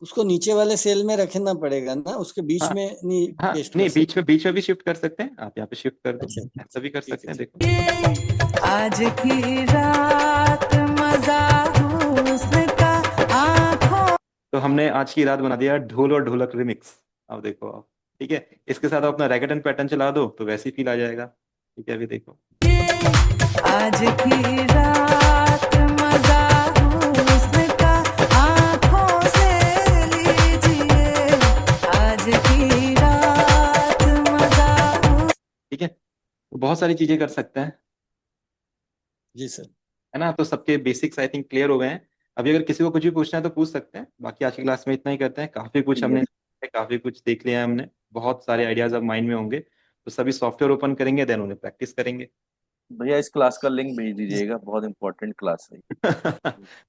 उसको नीचे वाले सेल में रखना पड़ेगा ना, उसके बीच हाँ में नहीं हाँ, पेस्ट कर नहीं, सकते? बीच में भी शिफ्ट कर सकते हैं आप, यहाँ पे शिफ्ट कर दो, अच्छा ऐसा भी कर ठीक सकते है हैं। ठीक। देखो आज की रात मजा हुस्न का आंखों तो हमने आज की रात बना दिया ढोल और ढोलक रिमिक्स। अब देखो आप, ठीक है, इसके साथ आप अपना रैकेट पैटर्न चला दो तो वैसे ही फील आ जाएगा। ठीक है, अभी देखो। आज की रात मजा हुस्न का आंखों से लीजिए आज की रात मजा ठीक है, तो बहुत सारी चीजें कर सकते हैं, जी सर। है ना। तो सबके बेसिक्स आई थिंक क्लियर हो गए हैं। अभी अगर किसी को कुछ भी पूछना है तो पूछ सकते हैं, बाकी आज की क्लास में इतना ही करते हैं। काफी कुछ हमने काफी कुछ देख लिया है हमने, बहुत सारे आइडियाज अब माइंड में होंगे। तो सभी सॉफ्टवेयर ओपन करेंगे, देन उन्हें प्रैक्टिस करेंगे। भैया इस क्लास का लिंक भेज दीजिएगा, बहुत इंपॉर्टेंट क्लास है।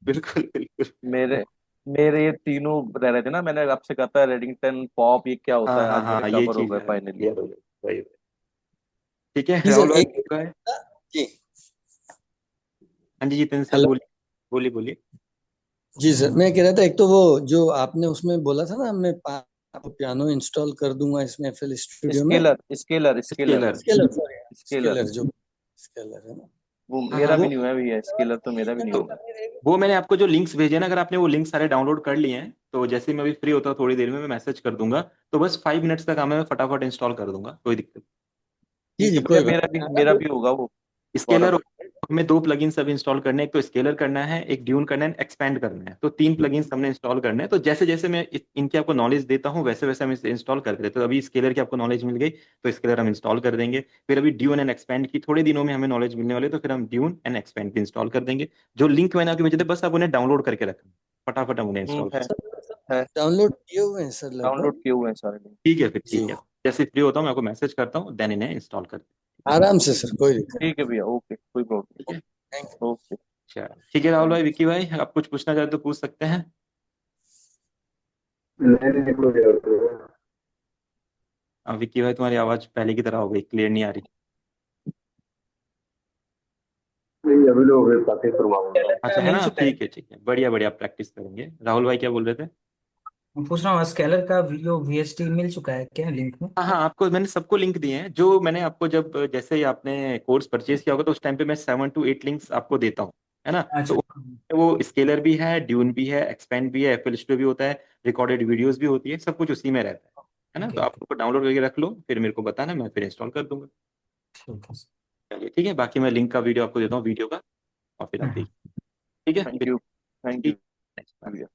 बिल्कुल बिल्कुल। मेरे मेरे ये तीनों रह रहे थे ना, मैंने आपसे कहा था रेडिंगटन पॉप ये क्या होता हाँ है, हाँ आज मेरे हाँ, ये कवर हो चीज गए है, फाइनली। clear हो गया, वही। ठीक है जी राहुल सर भाई, एक आपका है। जी। हाँ जी, जितेंद्र सर हेलो। बोलिए, बोलिए बोलिए। जी सर, मैं कह रहा था, एक तो वो जो आपने उसमें बोला था ना, मैं पियानो इंस्टॉल कर दूंगा इसमें एफएल स्टूडियो में। Scalar scalar scalar scalar. Scalar, sorry, scalar scalar जो स्केलर है ना, वो हाँ मेरा हाँ, भी वो नहीं हुआ भैया, स्केलर तो मेरा भी नहीं तो हुआ। वो मैंने आपको जो लिंक्स भेजे ना, अगर आपने वो लिंक सारे डाउनलोड कर लिए हैं तो जैसे ही मैं अभी फ्री होता हूँ थोड़ी देर में मैं मैसेज कर दूंगा। तो बस 5 मिनट्स का काम है, मैं फटाफट इंस्टॉल कर दूंगा, कोई दिक्कत जी ठीक जी है भैया, कोई बात मेरा नहीं। भी होगा वो नहीं। स्केलर गौरव। हमें 2 प्लगइन्स सब इंस्टॉल करने हैं, एक तो स्केलर करना है, एक ड्यून करना है, एक्सपेंड करना है। तो 3 प्लगइन्स हमने इंस्टॉल करने हैं। तो जैसे जैसे मैं इनकी आपको नॉलेज देता हूँ वैसे वैसे हम इसे इंस्टॉल करते रहते हैं। तो अभी स्केलर की आपको नॉलेज मिल गई तो स्केलर हम इंस्टॉल कर देंगे। फिर अभी ड्यून एंड एक्सपेंड की थोड़े दिनों में हमें नॉलेज मिलने वाली है, तो फिर हम ड्यून एंड एक्सपेंड भी इंस्टॉल कर देंगे। जो लिंक मैंने आपको भेजे थे बस आप उन्हें डाउनलोड करके रखना, फटाफट हम उन्हें इंस्टॉल कर। है डाउनलोड किए हुए हैं सर डाउनलोड लगभग। किए हुए हैं सारे लिंक। ठीक है, फिर जी ठीक है। जैसे फ्री होता हूँ मैं आपको मैसेज करता हूँ, देन इन्हें इंस्टॉल कर। आराम से सर, कोई दिक्कत ठीक है भैया, ओके, कोई ठीक है, प्रॉब्लम। नहीं। ओके। अच्छा ठीक है। राहुल भाई, विक्की भाई, आप कुछ पूछना चाहते तो पूछ सकते हैं। विक्की भाई, तुम्हारी आवाज पहले की तरह हो गई, क्लियर नहीं आ रही। अच्छा, है मिल ना, चुका है। ठीक है, बढ़िया बढ़िया, प्रैक्टिस करेंगे। राहुल भाई क्या बोल रहे थे। मैं पूछ रहा हूँ, स्केलर का वीडियो वीएसटी मिल चुका है क्या लिंक में? हाँ हाँ, आपको मैंने सबको लिंक दिए हैं। जो मैंने आपको जब जैसे ही आपने कोर्स परचेज किया होगा तो उस टाइम पे मैं 7 to 8 लिंक्स आपको देता हूँ, है ना। अच्छा। तो वो स्केलर भी है, ड्यून भी है, एक्सपेंड भी है, एफएल स्टूडियो भी होता है, रिकॉर्डेड वीडियोस भी होती है, सब कुछ उसी में रहता है ना। ओके तो आप ओके। उसको डाउनलोड करके रख लो, फिर मेरे को बताना, मैं फिर इंस्टॉल कर दूंगा। ठीक है। चलिए ठीक है, बाकी मैं लिंक का वीडियो आपको देता हूँ वीडियो का, और फिर आप हाँ हाँ। देखिए। ठीक है थैंक फिर। यू, थैंक यू ठीक। भैया।